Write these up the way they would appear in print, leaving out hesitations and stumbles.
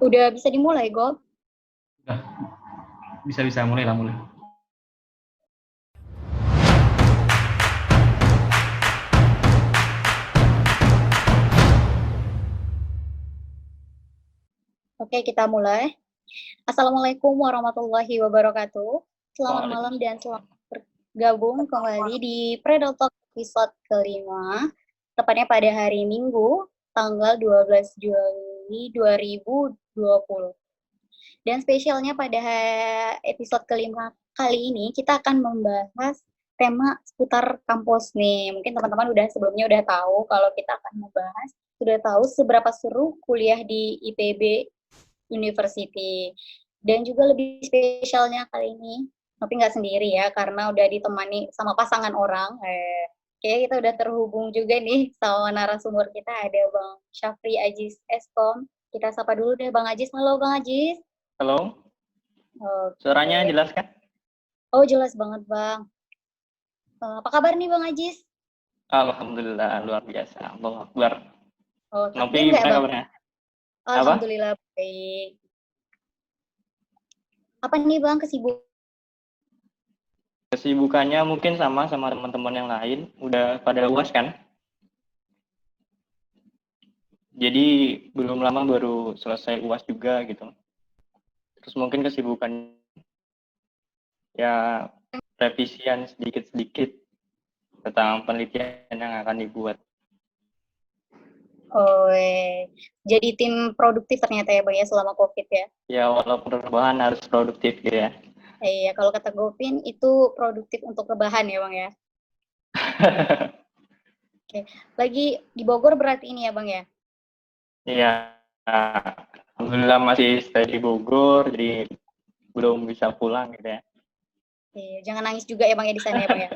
Udah bisa dimulai, Gob? Udah, bisa mulai lah mulai. Oke, kita mulai. Assalamualaikum warahmatullahi wabarakatuh. Selamat malam dan selamat bergabung kembali di Predel Talk episode kelima. Tepatnya pada hari Minggu, tanggal 12 Juli 2020. Dan spesialnya pada episode kelima kali ini, kita akan membahas tema seputar kampus nih. Mungkin teman-teman sebelumnya udah tahu kalau kita akan membahas, sudah tahu seberapa seru kuliah di IPB University. Dan juga lebih spesialnya kali ini, tapi nggak sendiri ya, karena udah ditemani sama pasangan orang. Oke, kita udah terhubung juga nih sama narasumber kita, ada Bang Syafri Aziz Eskom. Kita sapa dulu deh Bang Aziz. Halo Bang Aziz. Halo. Oke. Suaranya jelas kan? Oh, jelas banget Bang. Apa kabar nih Bang Aziz? Alhamdulillah, luar biasa. Allahu Akbar. Oh, takbir Nopi, nggak gimana Bang? kabarnya? Apa? Alhamdulillah baik. Apa nih Bang kesibukan? Kesibukannya mungkin sama teman-teman yang lain. Udah pada UAS kan? Jadi belum lama baru selesai UAS juga gitu. Terus mungkin kesibukan ya revisian sedikit-sedikit tentang penelitian yang akan dibuat. Oh, jadi tim produktif ternyata ya Bang ya selama COVID ya. Ya walaupun rebahan harus produktif gitu ya. Iya, kalau kata Gopin itu produktif untuk rebahan ya Bang ya. Oke, lagi di Bogor berarti ini ya Bang ya? Iya, alhamdulillah masih stay di Bogor, jadi belum bisa pulang gitu ya. Iya, jangan nangis juga ya Bang ya di sana ya Bang ya.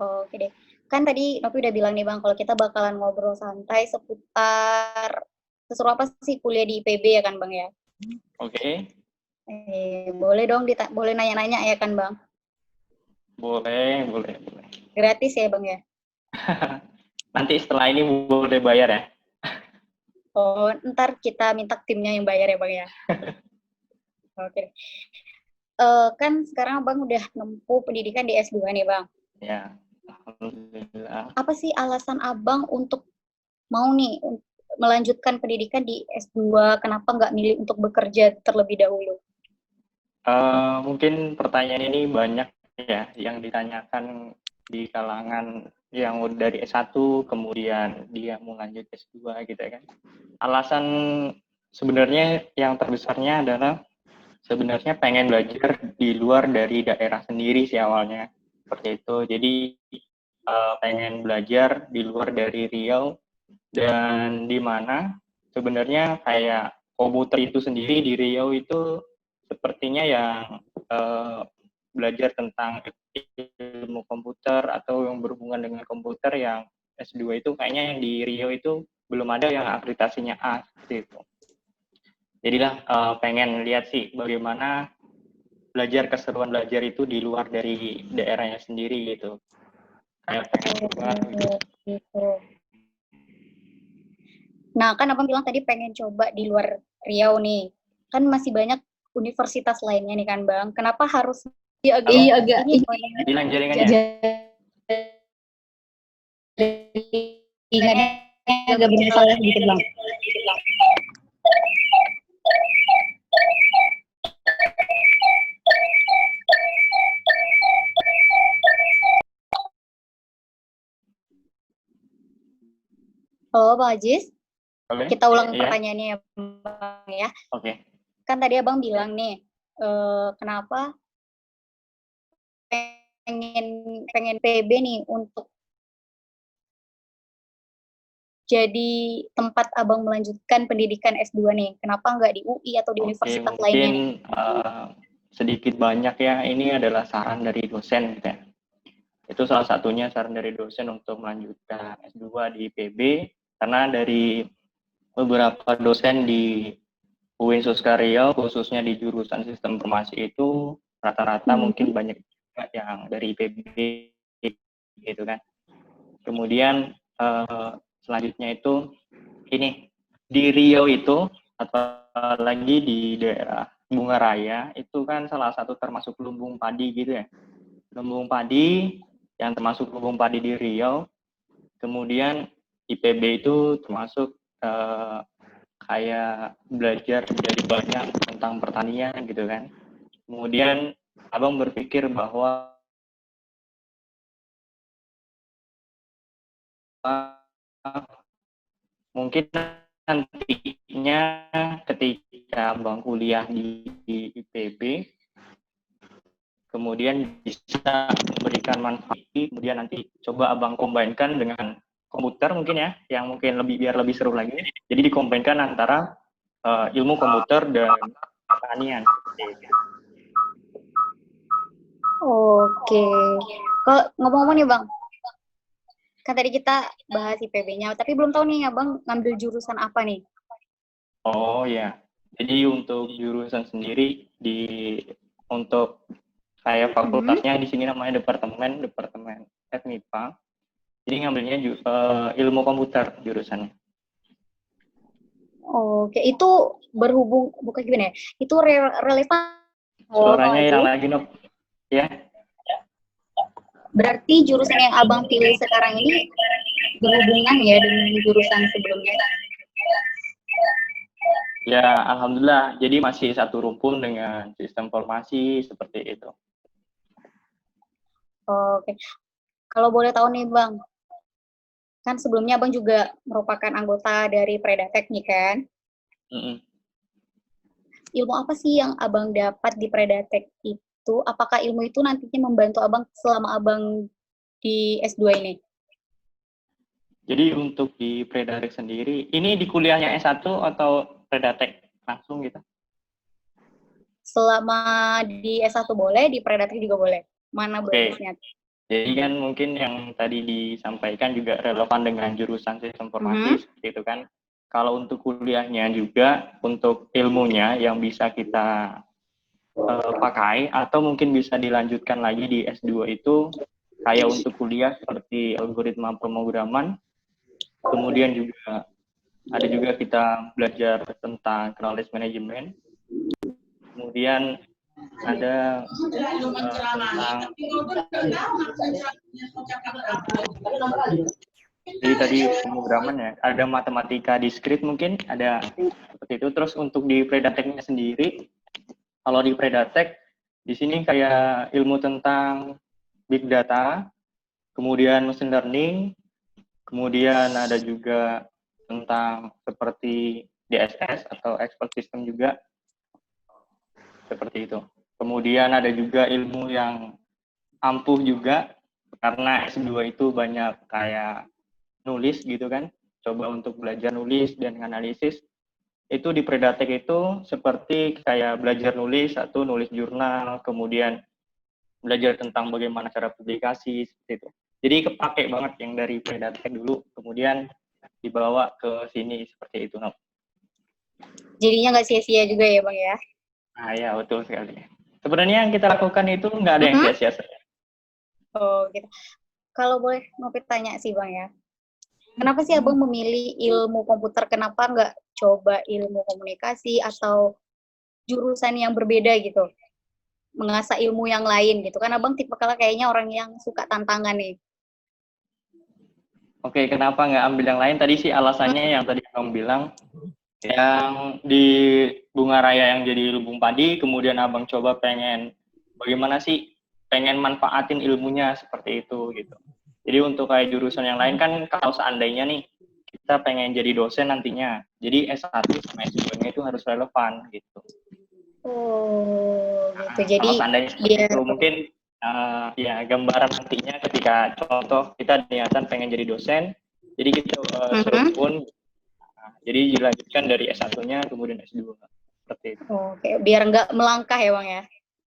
Oke deh. Kan tadi Nopi udah bilang nih Bang, kalau kita bakalan ngobrol santai seputar seseru apa sih kuliah di IPB ya kan Bang ya? Oke, Boleh dong, boleh nanya-nanya ya kan Bang? boleh. Gratis ya Bang ya? Nanti setelah ini boleh bayar ya. Oh, ntar kita minta timnya yang bayar ya Bang ya? Oke. Kan sekarang Abang udah nempuh pendidikan di S2 nih Bang. Ya, alhamdulillah. Apa sih alasan Abang untuk mau nih melanjutkan pendidikan di S2? Kenapa nggak milih untuk bekerja terlebih dahulu? Mungkin pertanyaan ini banyak ya yang ditanyakan di kalangan yang udah dari S1, kemudian dia mau lanjut S2 gitu ya kan. Alasan sebenarnya yang terbesarnya adalah sebenarnya pengen belajar di luar dari daerah sendiri sih awalnya. Seperti itu. Jadi pengen belajar di luar dari Riau dan di mana sebenarnya kayak komputer itu sendiri di Riau itu sepertinya yang belajar tentang ilmu komputer atau yang berhubungan dengan komputer yang S2 itu kayaknya yang di Riau itu belum ada yang akreditasinya A seperti itu. Jadilah pengen lihat sih bagaimana keseruan belajar itu di luar dari daerahnya sendiri gitu. Kayak pengen coba gitu. Gitu. Nah, kan Abang bilang tadi pengen coba di luar Riau nih. Kan masih banyak universitas lainnya nih kan, Bang. Kenapa harus Halo? agak ini Hilang jaringannya. jaringannya agak bermasalah sedikit, Bang. Halo, Bang Aziz. Oke. Kita ulang Iya. pertanyaannya ya, Bang ya. Oke. Kan tadi Abang bilang nih, kenapa pengen PB nih untuk jadi tempat Abang melanjutkan pendidikan S2 nih? Kenapa nggak di UI atau di universitas lainnya nih? Mungkin sedikit banyak ya, ini adalah saran dari dosen gitu ya. Itu salah satunya saran dari dosen untuk melanjutkan S2 di IPB, karena dari beberapa dosen di UIN Suska Riau, khususnya di jurusan sistem informasi itu, rata-rata mungkin banyak yang dari IPB gitu kan. Kemudian selanjutnya itu ini di Riau itu, atau lagi di daerah Bunga Raya, itu kan salah satu termasuk lumbung padi gitu ya. Lumbung padi yang termasuk lumbung padi di Riau. Kemudian IPB itu termasuk kayak belajar dari banyak tentang pertanian gitu kan. Kemudian abang berpikir bahwa mungkin nantinya ketika abang kuliah di IPB, kemudian bisa memberikan manfaat, kemudian nanti coba abang kombinkan dengan komputer mungkin ya, yang mungkin biar lebih seru lagi. Jadi dikombinkan antara ilmu komputer dan pertanian. Oke. Kalau ngomong-ngomong nih Bang, kan tadi kita bahas IPB-nya, tapi belum tahu nih Abang ngambil jurusan apa nih? Oh ya, jadi untuk jurusan sendiri untuk kayak fakultasnya di sini namanya departemen FMIPA. Jadi ngambilnya ilmu komputer jurusannya. Oke, itu berhubung bukan gimana ya? Itu relevan Suaranya lagi. yang lagi ya. Berarti jurusan yang Abang pilih sekarang ini berhubungan ya dengan jurusan sebelumnya? Ya, alhamdulillah. Jadi masih satu rumpun dengan sistem informasi seperti itu. Oke. Kalau boleh tahu nih Bang, kan sebelumnya Abang juga merupakan anggota dari Predatek nih kan? Ilmu apa sih yang Abang dapat di Predatek itu? Apakah ilmu itu nantinya membantu Abang selama Abang di S2 ini? Jadi untuk di Predatek sendiri, ini di kuliahnya S1 atau Predatek langsung gitu? Selama di S1 boleh, di Predatek juga boleh. Mana bagusnya? Jadi kan mungkin yang tadi disampaikan juga relevan dengan jurusan sistem informasi, seperti itu kan. Kalau untuk kuliahnya juga, untuk ilmunya yang bisa kita pakai, atau mungkin bisa dilanjutkan lagi di S2 itu, kayak untuk kuliah seperti algoritma pemrograman, kemudian juga ada juga kita belajar tentang knowledge management, kemudian ada tentang jadi tadi pemrograman ya, ada matematika diskrit mungkin, ada seperti itu. Terus untuk di Predateknya sendiri, kalau di Predatek, di sini kayak ilmu tentang big data, kemudian machine learning, kemudian ada juga tentang seperti DSS atau expert system juga, seperti itu. Kemudian ada juga ilmu yang ampuh juga, karena S2 itu banyak kayak nulis gitu kan, coba untuk belajar nulis dan analisis. Itu di Predatek itu seperti kayak belajar nulis atau nulis jurnal, kemudian belajar tentang bagaimana cara publikasi, seperti itu. Jadi kepake banget yang dari Predatek dulu, kemudian dibawa ke sini seperti itu. Jadinya nggak sia-sia juga ya Bang ya? Nah ya, betul sekali. Sebenarnya yang kita lakukan itu nggak ada yang sia-sia. Oh gitu. Kalau boleh Nopit tanya sih Bang ya, kenapa sih Abang memilih ilmu komputer? Kenapa nggak coba ilmu komunikasi atau jurusan yang berbeda gitu? Mengasah ilmu yang lain gitu kan? Abang tipe kayaknya orang yang suka tantangan nih. Oke, kenapa nggak ambil yang lain? Tadi sih alasannya yang tadi Abang bilang, yang di Bunga Raya yang jadi lumbung padi, kemudian Abang coba pengen bagaimana sih pengen manfaatin ilmunya seperti itu gitu. Jadi untuk kayak jurusan yang lain kan kalau seandainya nih kita pengen jadi dosen nantinya, jadi S1 sama S2-nya itu harus relevan gitu. Oh, gitu. Nah, Jadi kalau seandainya seperti itu mungkin ya gambaran nantinya ketika contoh kita niatan pengen jadi dosen, jadi kita serupun. Nah, jadi dilanjutkan dari S1-nya kemudian S2 seperti itu. Oke, biar nggak melangkah ya Bang ya?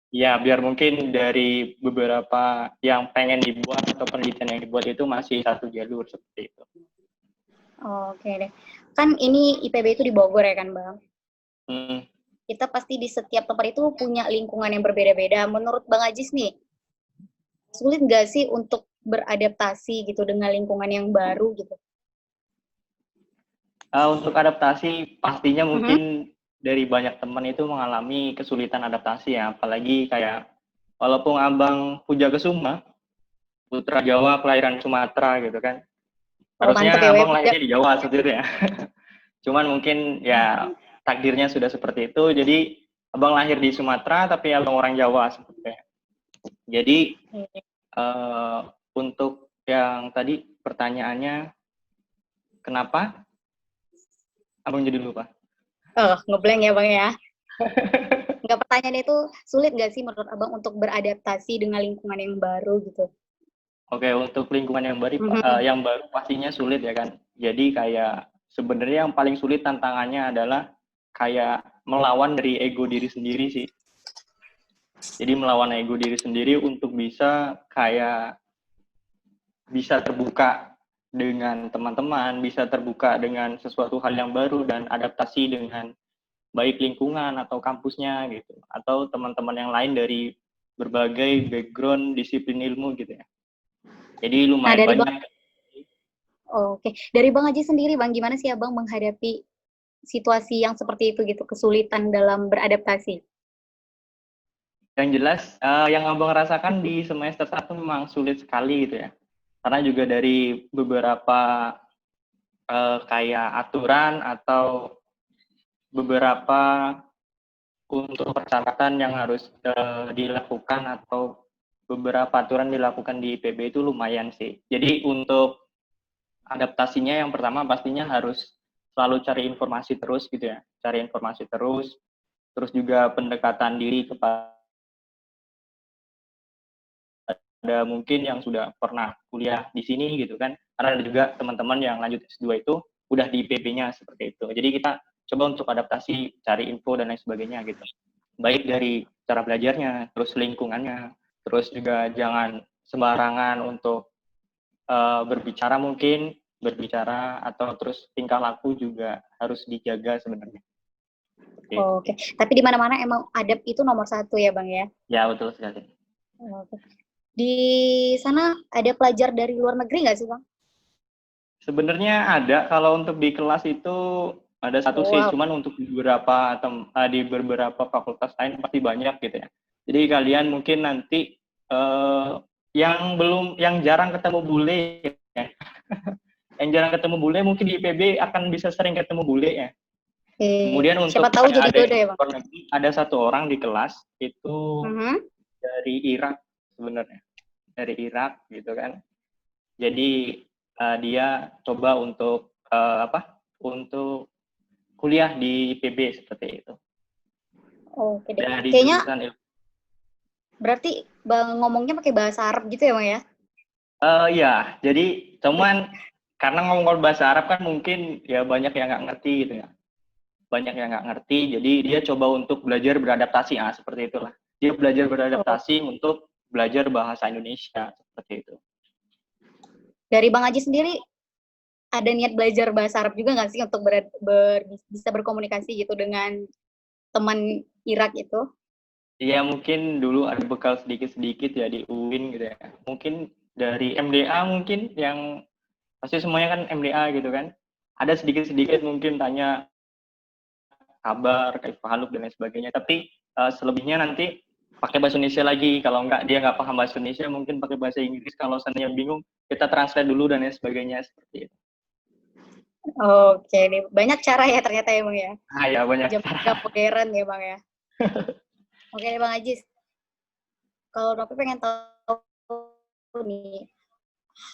Ya, biar mungkin dari beberapa yang pengen dibuat atau penelitian yang dibuat itu masih satu jalur seperti itu. Oke deh. Kan ini IPB itu di Bogor ya kan Bang? Hmm. Kita pasti di setiap tempat itu punya lingkungan yang berbeda-beda. Menurut Bang Ajis nih, sulit nggak sih untuk beradaptasi gitu dengan lingkungan yang baru gitu? Untuk adaptasi pastinya mungkin dari banyak teman itu mengalami kesulitan adaptasi ya, apalagi kayak walaupun Abang Pujagesuma, putra Jawa kelahiran Sumatera gitu kan. Oh, mantep Harusnya ya, Abang Web. lahirnya di Jawa sebetulnya. Cuman mungkin ya takdirnya sudah seperti itu, jadi Abang lahir di Sumatera tapi Abang orang Jawa sebetulnya. Jadi untuk yang tadi pertanyaannya kenapa? Abang jadi lupa. Ngeblank ya, Bang ya. Nggak, pertanyaan itu sulit nggak sih menurut Abang untuk beradaptasi dengan lingkungan yang baru gitu? Oke, untuk lingkungan yang baru pastinya sulit ya kan. Jadi kayak sebenarnya yang paling sulit tantangannya adalah kayak melawan dari ego diri sendiri sih. Jadi melawan ego diri sendiri untuk bisa terbuka dengan teman-teman, bisa terbuka dengan sesuatu hal yang baru dan adaptasi dengan baik lingkungan atau kampusnya gitu, atau teman-teman yang lain dari berbagai background disiplin ilmu gitu ya. Jadi lumayan banyak. Oke. Dari Bang Haji sendiri, Bang, gimana sih Abang menghadapi situasi yang seperti itu gitu, kesulitan dalam beradaptasi? Yang jelas, yang Abang rasakan di semester 1 memang sulit sekali gitu ya. Karena juga dari beberapa kayak aturan atau beberapa untuk persyaratan yang harus dilakukan atau beberapa aturan dilakukan di IPB itu lumayan sih. Jadi untuk adaptasinya yang pertama pastinya harus selalu cari informasi terus gitu ya. Cari informasi terus juga pendekatan diri kepada mungkin yang sudah pernah kuliah di sini gitu kan. Karena ada juga teman-teman yang lanjut S2 itu udah di IPB-nya seperti itu. Jadi kita coba untuk adaptasi, cari info dan lain sebagainya gitu. Baik dari cara belajarnya, terus lingkungannya, terus juga jangan sembarangan untuk berbicara atau terus tingkah laku juga harus dijaga sebenarnya. Oke. Tapi di mana-mana emang adab itu nomor 1 ya, Bang ya? Ya, betul sekali. Oke. Di sana ada pelajar dari luar negeri nggak sih, Bang? Sebenarnya ada, kalau untuk di kelas itu ada satu sih, cuman untuk di beberapa fakultas lain pasti banyak gitu ya. Jadi kalian mungkin nanti yang jarang ketemu bule ya. Yang jarang ketemu bule mungkin di IPB akan bisa sering ketemu bule ya. Kemudian Siapa untuk tahu jadi jodoh ya, Bang? ada satu orang di kelas itu dari Irak sebenarnya. Dari Irak gitu kan. Jadi dia coba untuk untuk kuliah di IPB seperti itu. Oke deh. Dari Kayaknya jurusan ilmu. berarti Bang ngomongnya pakai bahasa Arab gitu ya, Bang ya? Iya, jadi cuman karena ngomong bahasa Arab kan mungkin ya banyak yang nggak ngerti gitu ya. Banyak yang nggak ngerti, jadi dia coba untuk belajar beradaptasi, seperti itulah. Dia belajar beradaptasi untuk belajar bahasa Indonesia, seperti itu. Dari Bang Haji sendiri, ada niat belajar bahasa Arab juga nggak sih untuk bisa berkomunikasi gitu dengan teman Irak itu? Iya, mungkin dulu ada bekal sedikit-sedikit ya di UIN gitu ya. Mungkin dari MDA mungkin yang pasti semuanya kan MDA gitu kan. Ada sedikit-sedikit mungkin tanya kabar, kayak haluk dan lain sebagainya. Tapi selebihnya nanti pakai bahasa Indonesia lagi. Kalau dia nggak paham bahasa Indonesia, mungkin pakai bahasa Inggris. Kalau seandainya bingung, kita translate dulu dan lain sebagainya seperti itu. Oke, nih banyak cara ya ternyata ya, Bang ya. Ya banyak cara. Modern ya, Bang ya. Oke, Bang Ajis. Kalau Nopi pengen tahu nih,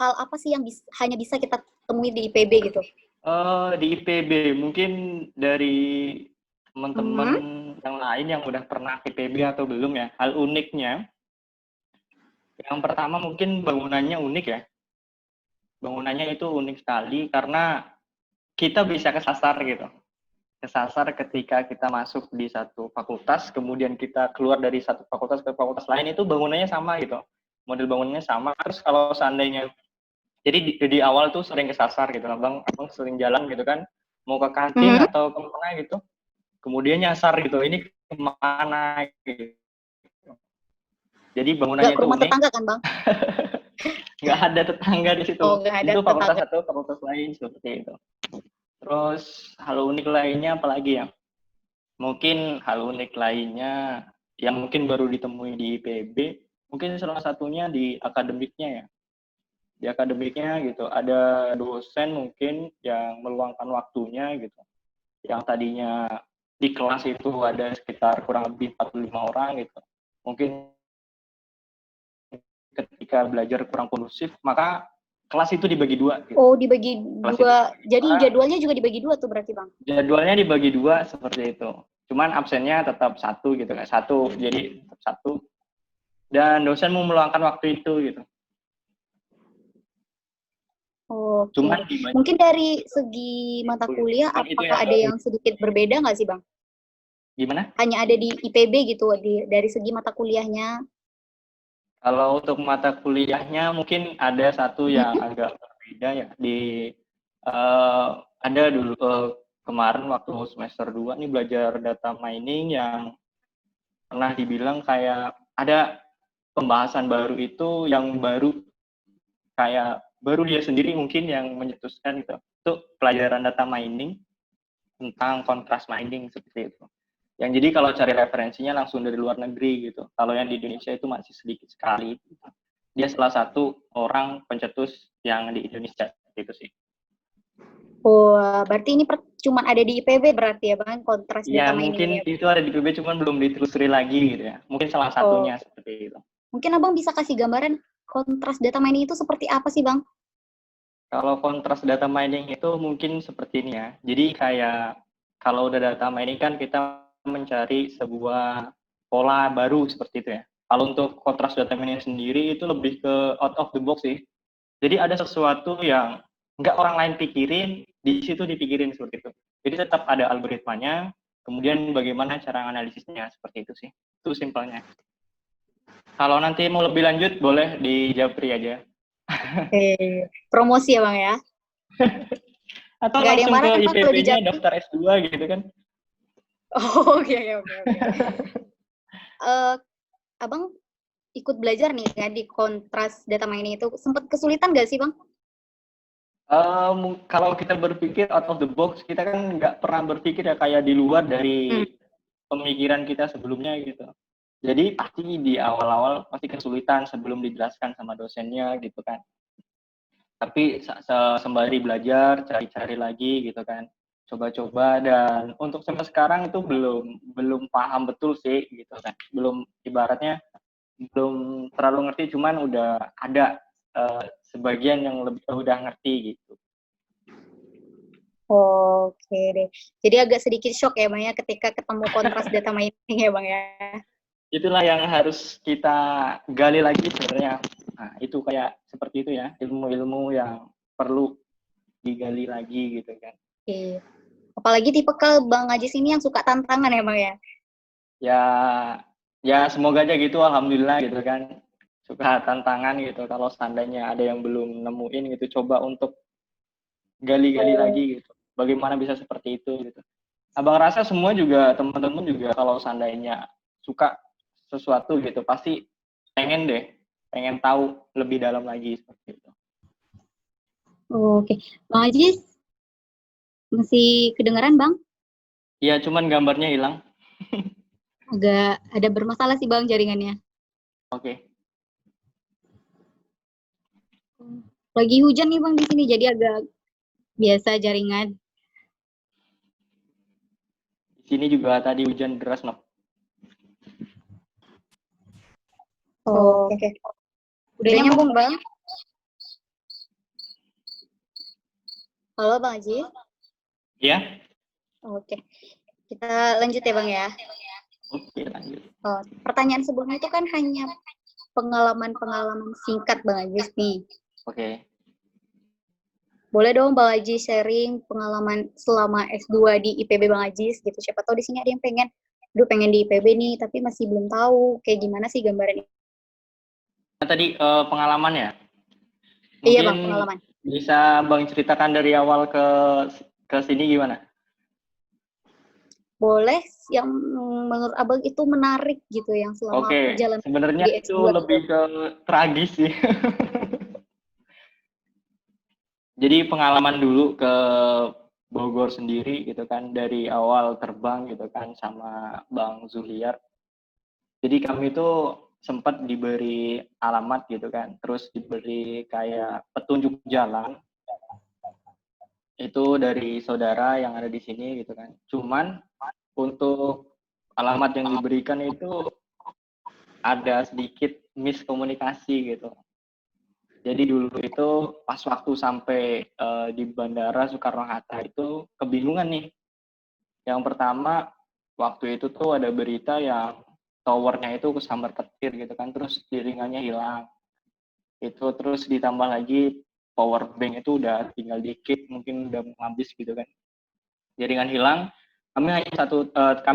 hal apa sih yang hanya bisa kita temui di IPB gitu? Di IPB mungkin dari teman-teman yang lain yang udah pernah ke IPB atau belum ya. Hal uniknya, yang pertama mungkin bangunannya unik ya. Bangunannya itu unik sekali karena kita bisa kesasar gitu. Kesasar ketika kita masuk di satu fakultas, kemudian kita keluar dari satu fakultas ke fakultas lain, itu bangunannya sama gitu. Model bangunannya sama. Terus kalau seandainya, jadi di awal tuh sering kesasar gitu. Abang sering jalan gitu kan, mau ke kantin atau kemana gitu. Kemudian nyasar gitu, ini kemana gitu. Jadi bangunannya itu rumah unik. Tetangga kan, Bang? Nggak ada tetangga di situ. Oh, nggak ada itu fakultas tetangga. satu, fakultas lain seperti itu. Terus hal unik lainnya apalagi ya? Mungkin hal unik lainnya yang mungkin baru ditemui di IPB, mungkin salah satunya di akademiknya ya. Di akademiknya gitu, ada dosen mungkin yang meluangkan waktunya gitu. Yang tadinya di kelas itu ada sekitar kurang lebih 45 orang gitu. Mungkin ketika belajar kurang kondusif, maka kelas itu dibagi dua. Gitu. Oh, dibagi Kelas dua. itu, Jadi jadwalnya juga dibagi dua tuh berarti, Bang? jadwalnya dibagi dua seperti itu. Cuman absennya tetap satu gitu kan, satu. Jadi tetap satu. Dan dosen mau meluangkan waktu itu gitu. Oke. Cuman Mungkin dari segi mata kuliah, apakah ada yang sedikit berbeda nggak sih, Bang? Gimana? Hanya ada di IPB gitu, dari segi mata kuliahnya. Kalau untuk mata kuliahnya mungkin ada satu yang agak berbeda ya. Ada dulu kemarin waktu semester 2 nih belajar data mining yang pernah dibilang kayak ada pembahasan baru itu yang baru kayak baru dia sendiri mungkin yang menyetuskan gitu. Itu pelajaran data mining tentang kontras mining seperti itu. Yang jadi kalau cari referensinya langsung dari luar negeri gitu. Kalau yang di Indonesia itu masih sedikit sekali. Gitu. Dia salah satu orang pencetus yang di Indonesia gitu sih. Oh, berarti ini cuman ada di IPB berarti ya, Bang, kontras Ya data mining mungkin ini. itu ada di IPB cuman belum ditelusuri lagi gitu ya. Mungkin salah satunya seperti itu. Mungkin Abang bisa kasih gambaran kontras data mining itu seperti apa sih, Bang? Kalau kontras data mining itu mungkin seperti ini ya. Jadi kayak kalau udah data mining kan kita mencari sebuah pola baru seperti itu ya. Kalau untuk kontras data mining sendiri itu lebih ke out of the box sih. Jadi ada sesuatu yang nggak orang lain pikirin, di situ dipikirin seperti itu. Jadi tetap ada algoritmanya, kemudian bagaimana cara analisisnya seperti itu sih. Itu simpelnya. Kalau nanti mau lebih lanjut, boleh di Japri aja. Promosi ya, Bang ya? Atau nggak langsung ada yang ke marah, kalau di IPB-nya Japri. daftar S2 gitu kan. Oh, oke. Abang ikut belajar nih ya di kontras data mining itu, sempat kesulitan nggak sih, Bang? Kalau kita berpikir out of the box, kita kan nggak pernah berpikir ya kayak di luar dari pemikiran kita sebelumnya gitu. Jadi pasti di awal-awal pasti kesulitan sebelum dijelaskan sama dosennya gitu kan. Tapi sembari belajar, cari-cari lagi gitu kan. Coba-coba dan untuk sampai sekarang itu belum paham betul sih gitu kan. Belum ibaratnya belum terlalu ngerti cuman udah ada sebagian yang lebih udah ngerti gitu. Oke deh. Jadi agak sedikit shock ya, Bang ya, ketika ketemu kontras data mining ya, Bang ya. Itulah yang harus kita gali lagi sebenarnya. Nah, itu kayak seperti itu ya, ilmu-ilmu yang perlu digali lagi gitu kan. Oke. Apalagi tipe ke Bang Ajis ini yang suka tantangan ya, Bang ya. Ya semoga aja gitu, alhamdulillah gitu kan. Suka tantangan gitu. Kalau seandainya ada yang belum nemuin gitu, coba untuk gali-gali lagi gitu. Bagaimana bisa seperti itu gitu. Abang rasa semua juga teman-teman juga kalau seandainya suka sesuatu gitu pasti pengen tahu lebih dalam lagi seperti itu. Oke. Bang Ajis, masih kedengaran, Bang? Iya, cuman gambarnya hilang. Agak ada bermasalah sih, Bang, jaringannya. Oke. Lagi hujan nih, Bang, di sini, jadi agak biasa jaringan. Di sini juga tadi hujan deras, Nok. Oke. Udah nyambung, Bang? Halo, Bang Ajis? Iya? Oke. Kita lanjut ya, Bang ya. Oke, lanjut. Pertanyaan sebelumnya itu kan hanya pengalaman-pengalaman singkat, Bang Ajis nih. Oke. Boleh dong Bang Ajis sharing pengalaman selama S2 di IPB Bang Ajis gitu. Siapa tahu di sini ada yang pengen di IPB nih, tapi masih belum tahu kayak gimana sih gambaran ini. Nah, tadi pengalaman ya? Iya Mungkin Bang, pengalaman. bisa Bang ceritakan dari awal ke sini gimana? Boleh yang menurut Abang itu menarik gitu yang selama perjalanan sebenarnya di itu S2. lebih ke tragis sih. Jadi pengalaman dulu ke Bogor sendiri gitu kan, dari awal terbang gitu kan sama Bang Zuliar. Jadi kami tuh sempat diberi alamat gitu kan, terus diberi kayak petunjuk jalan itu dari saudara yang ada di sini gitu kan. Cuman untuk alamat yang diberikan itu ada sedikit miskomunikasi gitu. Jadi dulu itu pas waktu sampai di Bandara Soekarno-Hatta itu kebingungan nih. Yang pertama waktu itu tuh ada berita yang towernya itu kesambar petir gitu kan, terus jaringannya hilang. Itu terus ditambah lagi power bank itu udah tinggal dikit, mungkin udah mau habis gitu kan. Jaringan hilang. Kami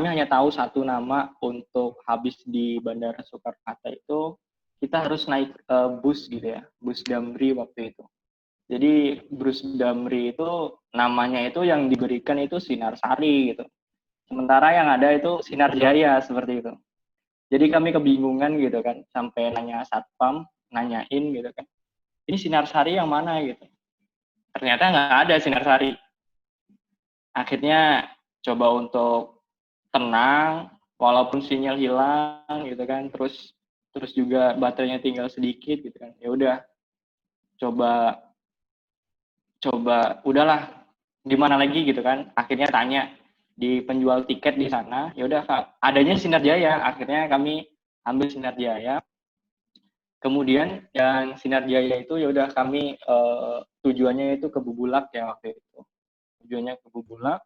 hanya tahu satu nama untuk habis di Bandara Soekarno-Hatta itu kita harus naik bus gitu ya, bus Damri waktu itu. Jadi bus Damri itu namanya itu yang diberikan itu Sinar Sari gitu. Sementara yang ada itu Sinar Jaya seperti itu. Jadi kami kebingungan gitu kan, sampai nanya satpam, nanyain gitu kan. Ini Sinar Sari yang mana gitu. Ternyata nggak ada Sinar Sari. Akhirnya coba untuk tenang, walaupun sinyal hilang gitu kan, terus juga baterainya tinggal sedikit gitu kan. Ya udah, coba udahlah, gimana lagi gitu kan. Akhirnya tanya di penjual tiket di sana, ya udah Kak, adanya Sinar Jaya. Akhirnya kami ambil Sinar Jaya. Kemudian yang Sinar Jaya itu ya udah kami tujuannya itu ke Bubulak ya waktu itu. Tujuannya ke Bubulak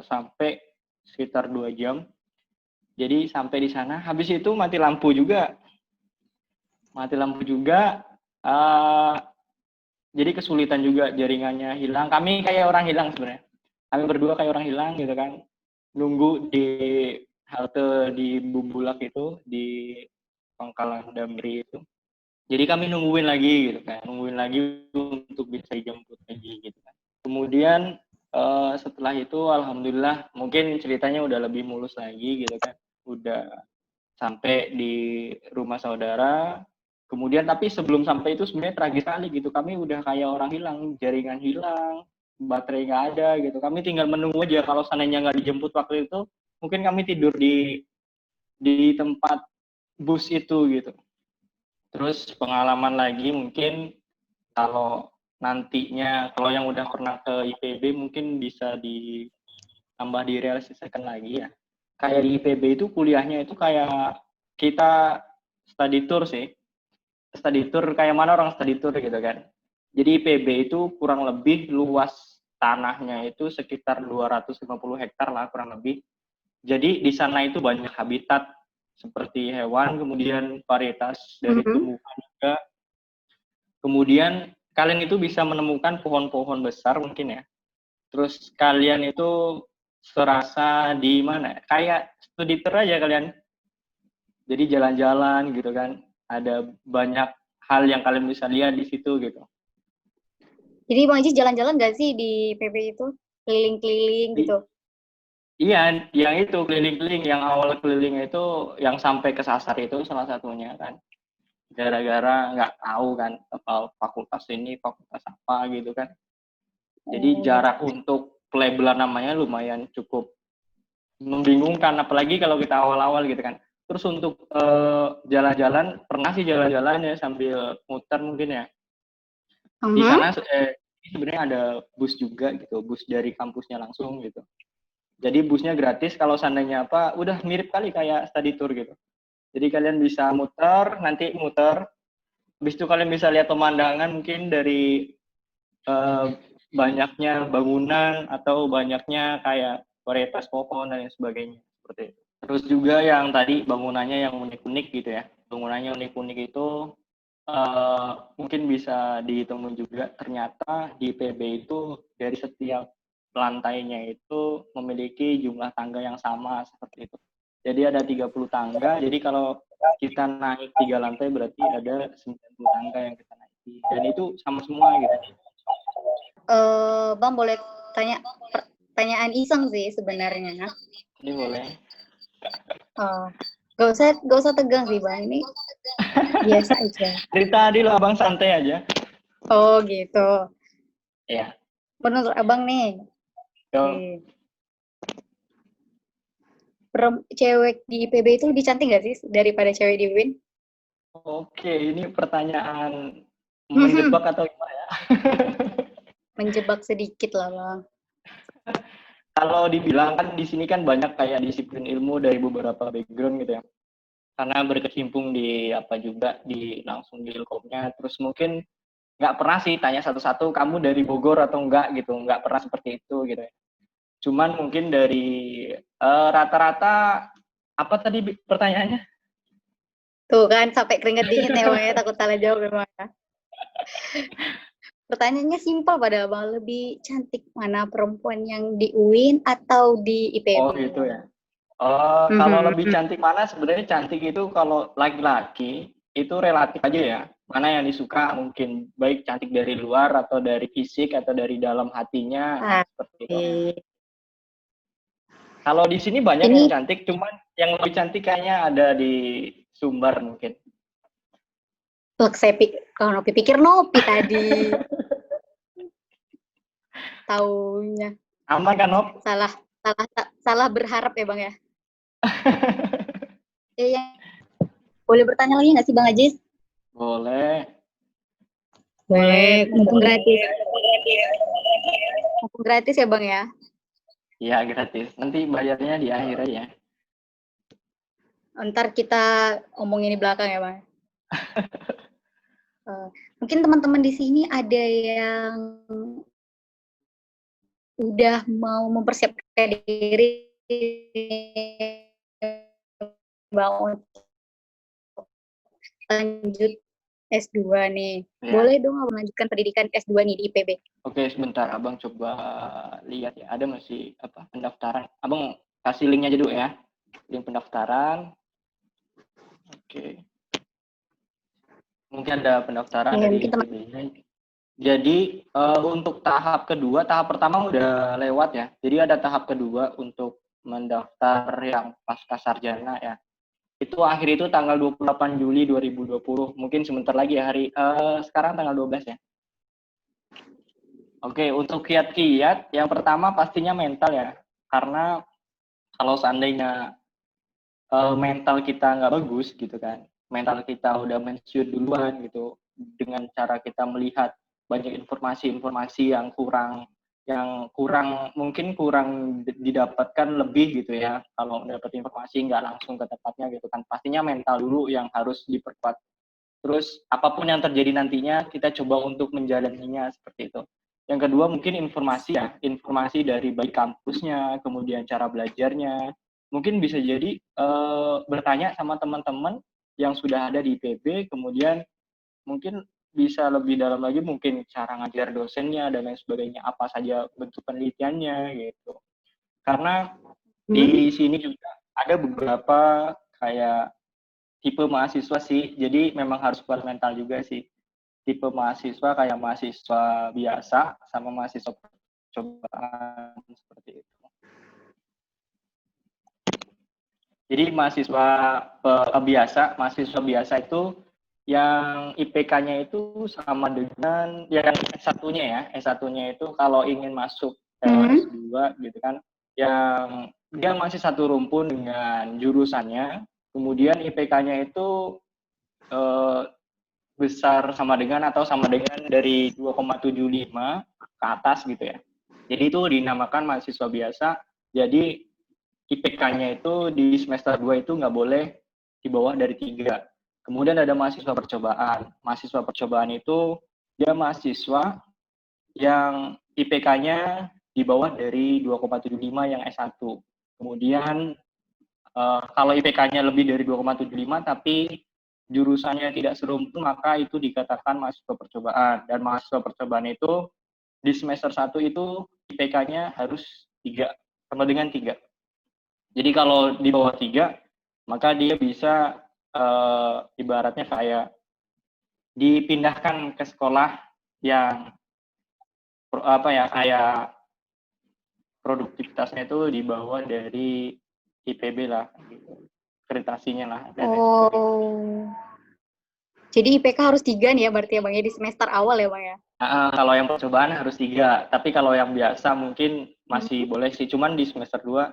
sampai sekitar 2 jam. Jadi sampai di sana, habis itu mati lampu juga. Jadi kesulitan juga, jaringannya hilang. Kami kayak orang hilang sebenarnya. Kami berdua kayak orang hilang gitu kan. Nunggu di halte di Bubulak itu, di Pangkalan Damri itu. Jadi kami nungguin lagi gitu kan. Nungguin lagi untuk bisa dijemput lagi gitu kan. Kemudian setelah itu alhamdulillah mungkin ceritanya udah lebih mulus lagi gitu kan. Udah sampai di rumah saudara. Kemudian tapi sebelum sampai itu sebenarnya tragis sekali gitu. Kami udah kayak orang hilang, jaringan hilang, baterai nggak ada gitu. Kami tinggal menunggu aja kalau seandainya nggak dijemput waktu itu, mungkin kami tidur di tempat bus itu gitu. Terus pengalaman lagi mungkin kalau nantinya kalau yang udah pernah ke IPB mungkin bisa ditambah direalisasikan lagi ya. Kayak di IPB itu kuliahnya itu kayak kita study tour sih. Study tour kayak mana orang study tour gitu kan. Jadi IPB itu kurang lebih luas tanahnya itu sekitar 250 hektar lah kurang lebih. Jadi di sana itu banyak habitat seperti hewan, kemudian varietas dari tumbuhan juga. Kemudian kalian itu bisa menemukan pohon-pohon besar mungkin ya. Terus kalian itu serasa di mana? Kayak studi tour aja kalian. Jadi jalan-jalan gitu kan. Ada banyak hal yang kalian bisa lihat di situ gitu. Jadi Bang Jis jalan-jalan nggak sih di PP itu? Keliling-keliling gitu? Iya, yang itu keliling-keliling, yang awal keliling itu yang sampai ke Sasar itu salah satunya kan. Gara-gara nggak tahu kan fakultas ini, fakultas apa gitu kan. Jadi jarak untuk pelabelan namanya lumayan cukup membingungkan, apalagi kalau kita awal-awal gitu kan. Terus untuk jalan-jalan, pernah sih jalan-jalan ya sambil muter mungkin ya. Di sana sebenarnya ada bus juga gitu, bus dari kampusnya langsung gitu. Jadi busnya gratis kalau seandainya apa, udah mirip kali kayak study tour gitu. Jadi kalian bisa nanti muter, habis itu kalian bisa lihat pemandangan mungkin dari banyaknya bangunan atau banyaknya kayak varietas pohon dan sebagainya seperti itu. Terus juga yang tadi bangunannya yang unik-unik gitu ya. Bangunannya unik-unik itu mungkin bisa dihitung juga, ternyata di PB itu dari setiap lantainya itu memiliki jumlah tangga yang sama seperti itu. Jadi ada 30 tangga, jadi kalau kita naik 3 lantai berarti ada 90 tangga yang kita naiki. Dan itu sama semua gitu. Bang boleh tanya pertanyaan iseng sih sebenarnya. Ini boleh. Gak usah tegang sih Bang, ini biasa aja. Dari tadi lo abang santai aja. Oh gitu. Iya. Menurut abang nih, Yo, Cewek di IPB itu lebih cantik nggak sih daripada cewek di UIN? oke, ini pertanyaan menjebak atau gimana ya? Menjebak sedikit lah, Bang. Kalau dibilang kan di sini kan banyak kayak disiplin ilmu dari beberapa background gitu ya. Karena berkecimpung di apa juga di langsung di Ilkomnya, terus mungkin nggak pernah sih tanya satu-satu kamu dari Bogor atau enggak gitu, nggak pernah seperti itu gitu ya. Cuman mungkin dari rata-rata apa tadi pertanyaannya? Tuh kan, sampai keringet dingin ya, Bang, ya. Takut salah jawab memang. Pertanyaannya simpel pada Bang, lebih cantik mana perempuan yang di UIN atau di IPB? Oh gitu ya. Kalau lebih Mhm. cantik mana sebenarnya cantik itu kalau laki-laki itu relatif aja ya. Mana yang disuka mungkin baik cantik dari luar atau dari fisik atau dari dalam hatinya seperti itu. Asik. Kalau di sini banyak yang Ini cantik, cuman yang lebih cantik kayaknya ada di Sumbar mungkin. saya kalau Nopi pikir Nopi tadi. Taunya. Aman kan, Nop? Salah, salah berharap ya, Bang, ya. Ya, boleh bertanya lagi nggak sih, Bang Ajis? Boleh. Boleh, mumpung gratis. Mumpung gratis ya, Bang, ya. Iya, gratis. Nanti bayarnya di akhir aja. Ntar kita omongin di belakang ya, Bang. Mungkin teman-teman di sini ada yang udah mau mempersiapkan diri mau lanjut S2 nih. Ya. Boleh dong melanjutkan pendidikan S2 nih di IPB. Oke, sebentar. Abang coba lihat ya. Ada masih apa pendaftaran. Abang kasih linknya aja dulu ya. Link pendaftaran. Oke. Mungkin ada pendaftaran Ya, dari mungkin teman. IPB-nya. Jadi untuk tahap kedua, tahap pertama udah lewat ya. Jadi ada tahap kedua untuk mendaftar yang pasca sarjana ya. Itu akhir itu tanggal 28 Juli 2020. Mungkin sebentar lagi ya sekarang tanggal 12 ya. Oke, untuk kiat-kiat yang pertama pastinya mental ya. Karena kalau seandainya mental kita nggak bagus gitu kan, mental kita udah mensyut duluan gitu, dengan cara kita melihat banyak informasi-informasi yang kurang mungkin kurang didapatkan lebih gitu ya, kalau mendapat informasi nggak langsung ke tempatnya gitu kan, pastinya mental dulu yang harus diperkuat. Terus apapun yang terjadi nantinya kita coba untuk menjalaninya seperti itu. Yang kedua mungkin informasi ya, informasi dari baik kampusnya, kemudian cara belajarnya. Mungkin bisa jadi bertanya sama teman-teman yang sudah ada di IPB, kemudian mungkin bisa lebih dalam lagi mungkin cara ngajar dosennya dan lain sebagainya, apa saja bentuk penelitiannya gitu. Karena di sini juga ada beberapa kayak tipe mahasiswa sih, jadi memang harus kuat mental juga sih. Tipe mahasiswa kayak mahasiswa biasa sama mahasiswa percobaan seperti itu. Jadi mahasiswa biasa itu yang IPK-nya itu sama dengan yang S1-nya ya. S1-nya itu kalau ingin masuk S2 gitu kan, yang dia masih satu rumpun dengan jurusannya, kemudian IPK-nya itu eh, besar sama dengan atau sama dengan dari 2,75 ke atas gitu ya. Jadi itu dinamakan mahasiswa biasa. Jadi IPK-nya itu di semester 2 itu nggak boleh di bawah dari 3. Kemudian ada mahasiswa percobaan. Mahasiswa percobaan itu dia mahasiswa yang IPK-nya di bawah dari 2,75 yang S1. Kemudian kalau IPK-nya lebih dari 2,75 tapi jurusannya tidak serumpun, maka itu dikatakan mahasiswa percobaan. Dan mahasiswa percobaan itu di semester 1 itu IPK-nya harus 3, sama dengan 3. Jadi kalau di bawah 3, maka dia bisa ibaratnya kayak dipindahkan ke sekolah yang apa ya, kayak produktivitasnya itu di bawah dari IPB lah, gitu. Akreditasinya lah. Oh. Jadi IPK harus 3 nih ya berarti ya, Bang, ya, di semester awal ya, Bang, ya? Kalau yang percobaan harus 3, tapi kalau yang biasa mungkin masih boleh sih, cuman di semester 2.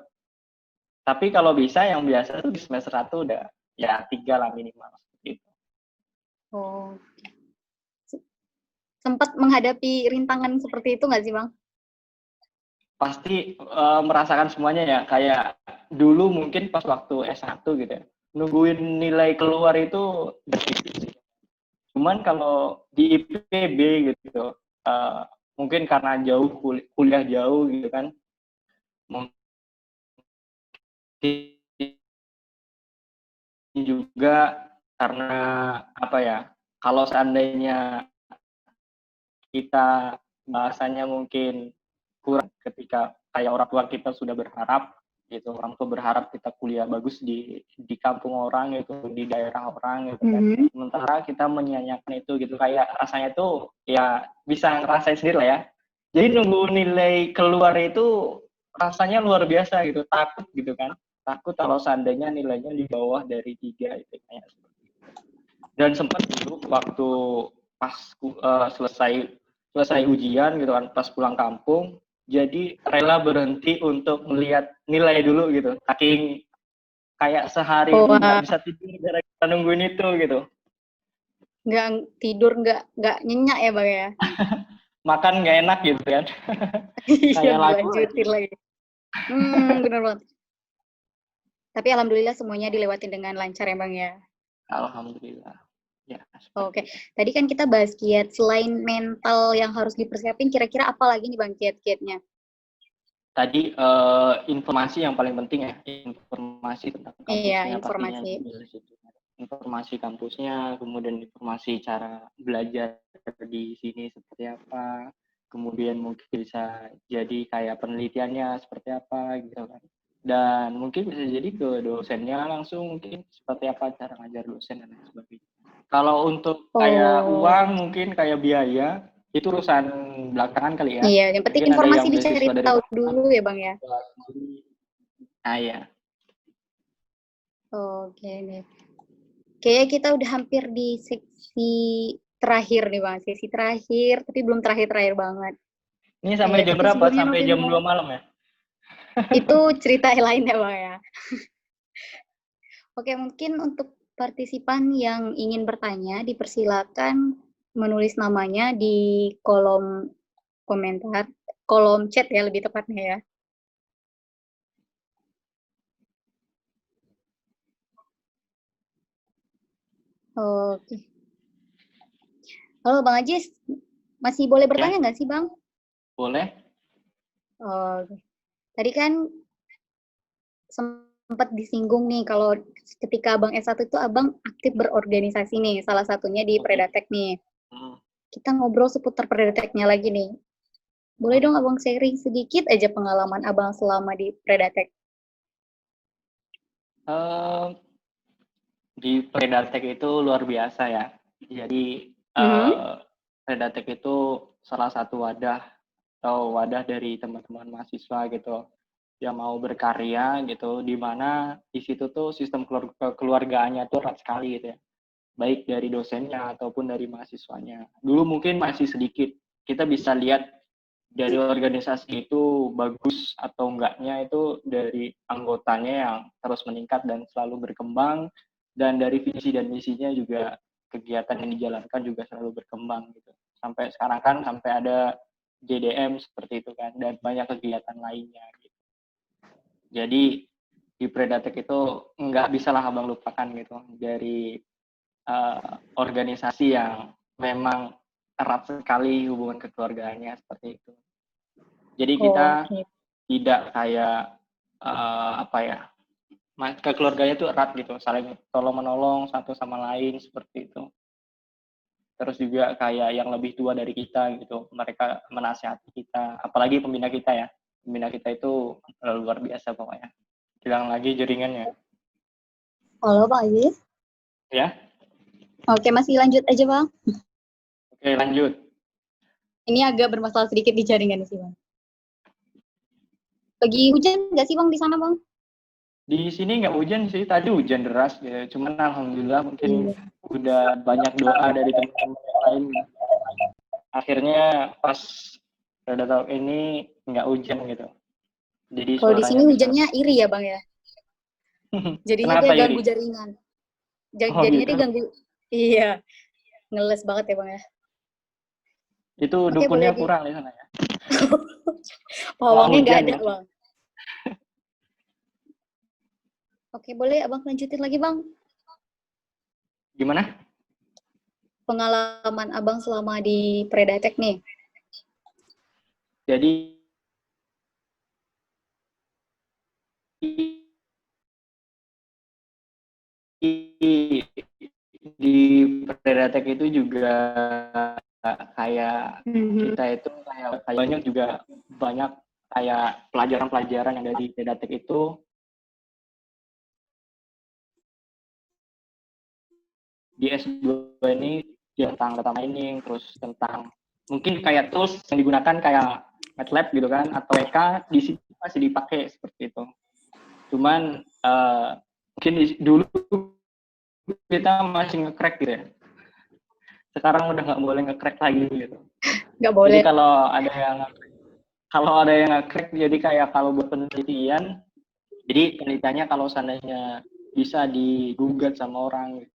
Tapi kalau bisa yang biasa tuh di semester 1 udah ya 3 lah minimal gitu. Oh. Sempat menghadapi rintangan seperti itu nggak sih, Bang? Pasti merasakan semuanya ya, kayak dulu mungkin pas waktu S1 gitu ya, nungguin nilai keluar itu dikit sih. Cuman kalau di IPB gitu, mungkin karena jauh kuliah jauh gitu kan, mungkin juga karena apa ya, kalau seandainya kita bahasanya mungkin kurang ketika kayak orang tua kita sudah berharap gitu, orang tua berharap kita kuliah bagus di kampung orang gitu, di daerah orang gitu kan. Sementara kita menyia-nyiakan itu gitu, kayak rasanya tuh ya bisa ngerasain sendiri lah ya. Jadi nunggu nilai keluar itu rasanya luar biasa gitu, takut gitu kan. Takut kalau seandainya nilainya di bawah dari 3 itu kayak. Dan sempat dulu waktu pas selesai ujian gitu kan, pas pulang kampung, jadi rela berhenti untuk melihat nilai dulu gitu, saking kayak sehari itu nggak bisa tidur gara-gara nungguin itu gitu. Nggak tidur, nggak nyenyak ya, Bang ya? Makan nggak enak gitu kan. Iya, Kayak lagu dilanjutin lagi. Bener banget. Tapi alhamdulillah semuanya dilewatin dengan lancar ya, Bang ya? Alhamdulillah. Ya, Oke. Tadi kan kita bahas kiat, selain mental yang harus dipersiapin, kira-kira apa lagi nih, Bang, kiat-kiatnya? Tadi informasi yang paling penting ya, informasi tentang Iya, kampusnya pastinya informasi. jelas itu. Informasi kampusnya, kemudian informasi cara belajar di sini seperti apa, kemudian mungkin bisa jadi kayak penelitiannya seperti apa gitu kan. Dan mungkin bisa jadi ke dosennya langsung mungkin seperti apa cara ngajar dosen dan lain sebagainya. Kalau untuk kayak uang mungkin kayak biaya itu urusan belakangan kali ya. Iya, yang penting Mungkin ada informasi yang dicari beasiswa dari tahu mana. dulu ya, Bang ya? Nah ya. Oke nih. Kayaknya kita udah hampir di seksi terakhir nih, Bang. Sesi terakhir, tapi belum terakhir-terakhir banget. Ini sampai jam Tapi berapa? sebelumnya Sampai mungkin jam 2 malam ya? itu cerita lain ya, Bang ya. Oke, mungkin untuk partisipan yang ingin bertanya, dipersilakan menulis namanya di kolom komentar, kolom chat ya lebih tepatnya ya. Oke. Halo Bang Ajis, masih boleh bertanya nggak sih Bang? Boleh. Oke. Tadi kan sempat disinggung nih kalau ketika Abang S1 itu Abang aktif berorganisasi nih, salah satunya di Predatek nih. Kita ngobrol seputar Predateknya lagi nih. Boleh dong Abang sharing sedikit aja pengalaman Abang selama di Predatek? Di Predatek itu luar biasa ya. Jadi Predatek itu salah satu wadah atau wadah dari teman-teman mahasiswa gitu yang mau berkarya gitu, di mana di situ tuh sistem keluargaannya tuh erat sekali gitu ya, baik dari dosennya ataupun dari mahasiswanya. Dulu mungkin masih sedikit, kita bisa lihat dari organisasi itu bagus atau enggaknya itu dari anggotanya yang terus meningkat dan selalu berkembang, dan dari visi dan misinya juga kegiatan yang dijalankan juga selalu berkembang gitu. Sampai sekarang kan sampai ada JDM seperti itu kan, dan banyak kegiatan lainnya gitu. Jadi di Predatek itu nggak bisa lah abang lupakan gitu, dari organisasi yang memang erat sekali hubungan kekeluargaannya seperti itu. Jadi kita tidak kayak apa ya, keluarganya itu erat gitu, saling tolong menolong satu sama lain seperti itu. Terus juga kayak yang lebih tua dari kita gitu, mereka menasihati kita, apalagi pembina kita ya. Pembina kita itu luar biasa pokoknya. Bilang lagi jaringannya. Halo Pak Aziz. Ya. Oke, masih lanjut aja Bang. Oke, lanjut. Ini agak bermasalah sedikit di jaringan sih Bang. Lagi hujan nggak sih Bang di sana Bang? Di sini nggak hujan sih, tadi hujan deras gitu. Cuman alhamdulillah mungkin udah banyak doa dari teman-teman yang lain. akhirnya pas Predator ini nggak hujan gitu. Jadi Kalau di suaranya sini bisa. hujannya iri ya Bang ya. Jadinya Kenapa dia ganggu Iri? jaringan. Oh Jadinya gitu. dia ganggu. Iya, ngeles banget ya Bang ya. Itu Oke, boleh dukunnya di kurang di sana ya. Kalau pawangnya nggak hujan ada gitu. Bang. Oke, boleh Abang lanjutin lagi Bang. Gimana? Pengalaman Abang selama di Predatek nih. Jadi di Predatek itu juga kayak kita itu kayak banyak juga banyak kayak pelajaran-pelajaran yang dari Predatek itu di S2 ini tentang data mining, terus tentang mungkin kayak tools yang digunakan kayak MATLAB gitu kan, atau EK di situ masih dipakai seperti itu. Cuman mungkin dulu kita masih nge-crack gitu ya. Sekarang udah nggak boleh nge-crack lagi gitu. Nggak Jadi boleh. kalau ada yang nge-crack, jadi kayak kalau buat penelitian, jadi penelitiannya kalau seandainya bisa digugat sama orang gitu.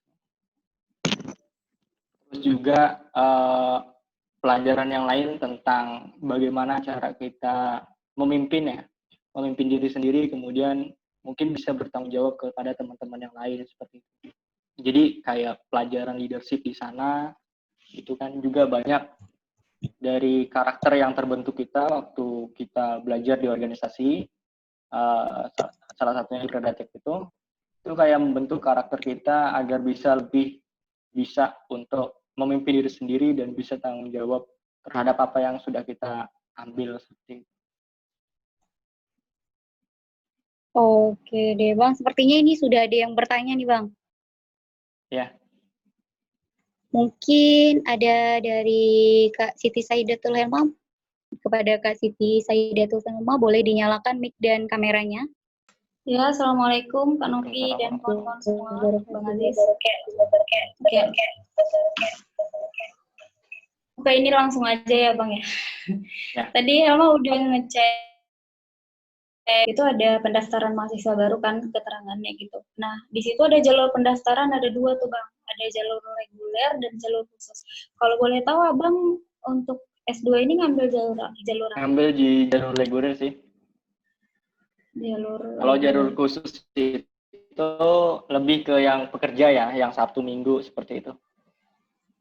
Terus juga pelajaran yang lain tentang bagaimana cara kita memimpin ya, memimpin diri sendiri, kemudian mungkin bisa bertanggung jawab kepada teman-teman yang lain seperti itu. Jadi kayak pelajaran leadership di sana itu kan juga banyak dari karakter yang terbentuk kita waktu kita belajar di organisasi, salah satunya di Predatek itu kayak membentuk karakter kita agar bisa untuk memimpin diri sendiri dan bisa tanggung jawab terhadap apa yang sudah kita ambil seperti itu. Oke deh Bang, sepertinya ini sudah ada yang bertanya nih Bang. Ya. Mungkin ada dari Kak Siti Saidatul Helma. Kepada Kak Siti Saidatul Helma, boleh dinyalakan mic dan kameranya. Ya, Assalamualaikum Kak Novi dan kawan-kawan semua, Bang Aziz. Oke, ini langsung aja ya Bang ya. Tadi Helma udah ngecek itu ada pendaftaran mahasiswa baru kan keterangannya gitu. Nah, di situ ada jalur pendaftaran, ada 2 tuh Bang. Ada jalur reguler dan jalur khusus. Kalau boleh tahu Abang untuk S2 ini ngambil jalur apa? Ngambil di jalur reguler sih. Kalau jalur khusus itu lebih ke yang pekerja ya, yang Sabtu Minggu seperti itu.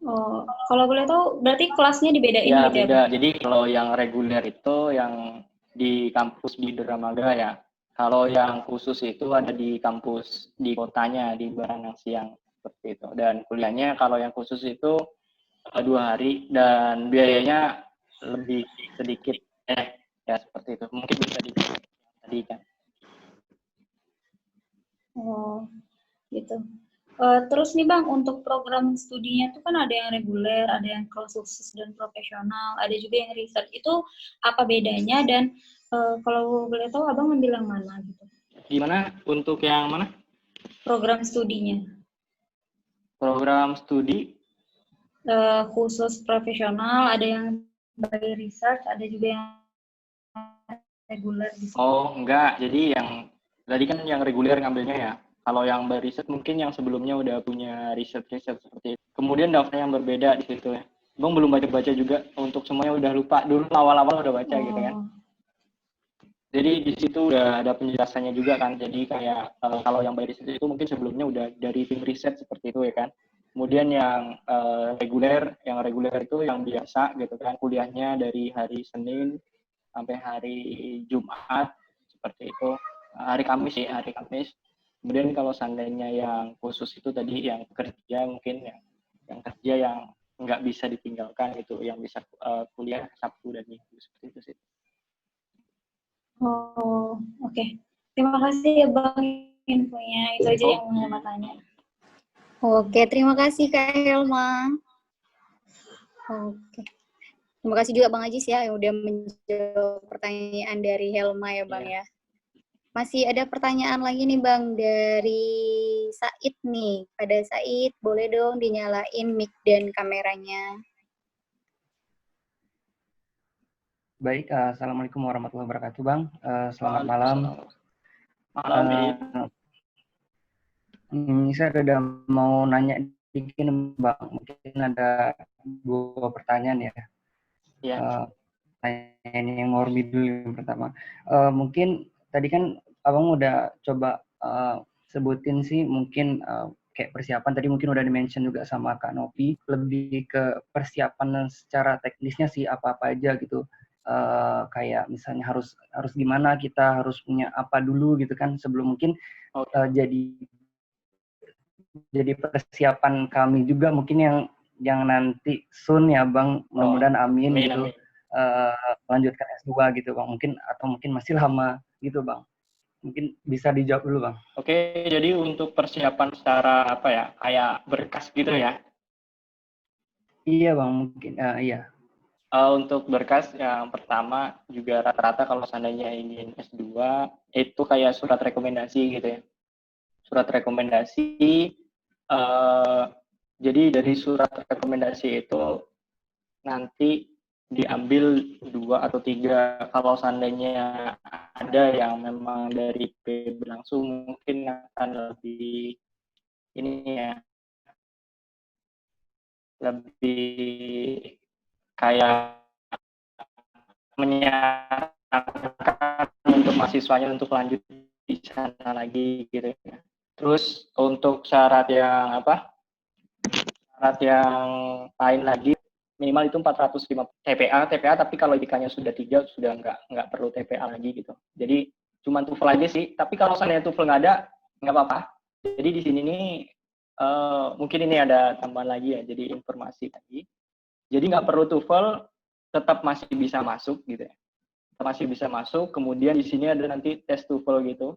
Oh, kalau boleh tahu berarti kelasnya dibedain ya, gitu beda. ya Bang? Jadi kalau yang reguler itu yang di kampus di Dramaga ya. Kalau yang khusus itu ada di kampus di kotanya di Baranang Siang seperti itu. Dan kuliahnya kalau yang khusus itu 2 hari dan biayanya lebih sedikit ya seperti itu. Mungkin bisa tadi kan. Oh, gitu. Terus nih Bang, untuk program studinya itu kan ada yang reguler, ada yang kelas khusus dan profesional, ada juga yang research. Itu apa bedanya dan kalau boleh tahu Abang ngambil yang mana gitu? Gimana untuk yang mana? Program studinya. Program studi Khusus profesional, ada yang by research, ada juga yang reguler. Gitu. Oh, enggak. Jadi yang tadi kan yang reguler ngambilnya ya. Kalau yang riset mungkin yang sebelumnya udah punya riset seperti itu. Kemudian daftar yang berbeda di situ ya. Bang belum baca-baca juga, untuk semuanya udah lupa. Dulu awal-awal udah baca gitu kan. Jadi di situ udah ada penjelasannya juga kan. Jadi kayak kalau yang riset itu mungkin sebelumnya udah dari tim riset seperti itu ya kan. Kemudian yang reguler itu yang biasa gitu kan. Kuliahnya dari hari Senin sampai hari Jumat seperti itu, hari Kamis. Kemudian kalau seandainya yang khusus itu tadi yang kerja mungkin yang kerja yang nggak bisa ditinggalkan itu, yang bisa kuliah Sabtu dan Minggu seperti itu sih. Oh, oke. Terima kasih ya Bang infonya. Itu aja yang mau tanya. Oke, terima kasih Kak Helma. Oke. Terima kasih juga Bang Ajis ya yang udah menjawab pertanyaan dari Helma ya Bang ya. Masih ada pertanyaan lagi nih Bang dari Said nih. Pada Said, boleh dong dinyalain mic dan kameranya. Baik, Assalamualaikum warahmatullahi wabarakatuh, Bang. Selamat malam. Malam, Id. Saya ada mau nanya dikit, Bang. Mungkin ada 2 pertanyaan ya. Ya. Pertanyaan yang morbid dulu yang pertama. Mungkin tadi kan Abang udah coba sebutin sih mungkin kayak persiapan tadi mungkin udah di-mention juga sama Kak Novi, lebih ke persiapan secara teknisnya sih apa-apa aja gitu. Kayak misalnya harus gimana, kita harus punya apa dulu gitu kan sebelum mungkin jadi persiapan kami juga mungkin yang nanti soon ya Bang, mudah-mudahan amin gitu. Melanjutkan S2 gitu Bang, mungkin atau mungkin masih lama gitu Bang. Mungkin bisa dijawab dulu Bang. Oke, jadi untuk persiapan secara apa ya, kayak berkas gitu ya? Iya Bang, mungkin iya. Untuk berkas yang pertama juga rata-rata kalau seandainya ingin S2 itu kayak surat rekomendasi gitu ya. Surat rekomendasi, jadi dari surat rekomendasi itu nanti diambil 2 atau 3 kalau seandainya ada yang memang dari PB langsung mungkin akan lebih ini ya, lebih kayak menyarankan untuk mahasiswanya untuk lanjut di sana lagi gitu ya. Terus untuk syarat yang apa? Syarat yang lain lagi minimal itu 450 TPA tapi kalau IPK-nya sudah 3 sudah nggak perlu TPA lagi gitu. Jadi cuma TOEFL aja sih. Tapi kalau seandainya TOEFL nggak ada nggak apa-apa. Jadi di sini nih mungkin ini ada tambahan lagi ya. Jadi informasi tadi. Jadi nggak perlu TOEFL, tetap masih bisa masuk gitu ya. Masih bisa masuk. Kemudian di sini ada nanti tes TOEFL gitu.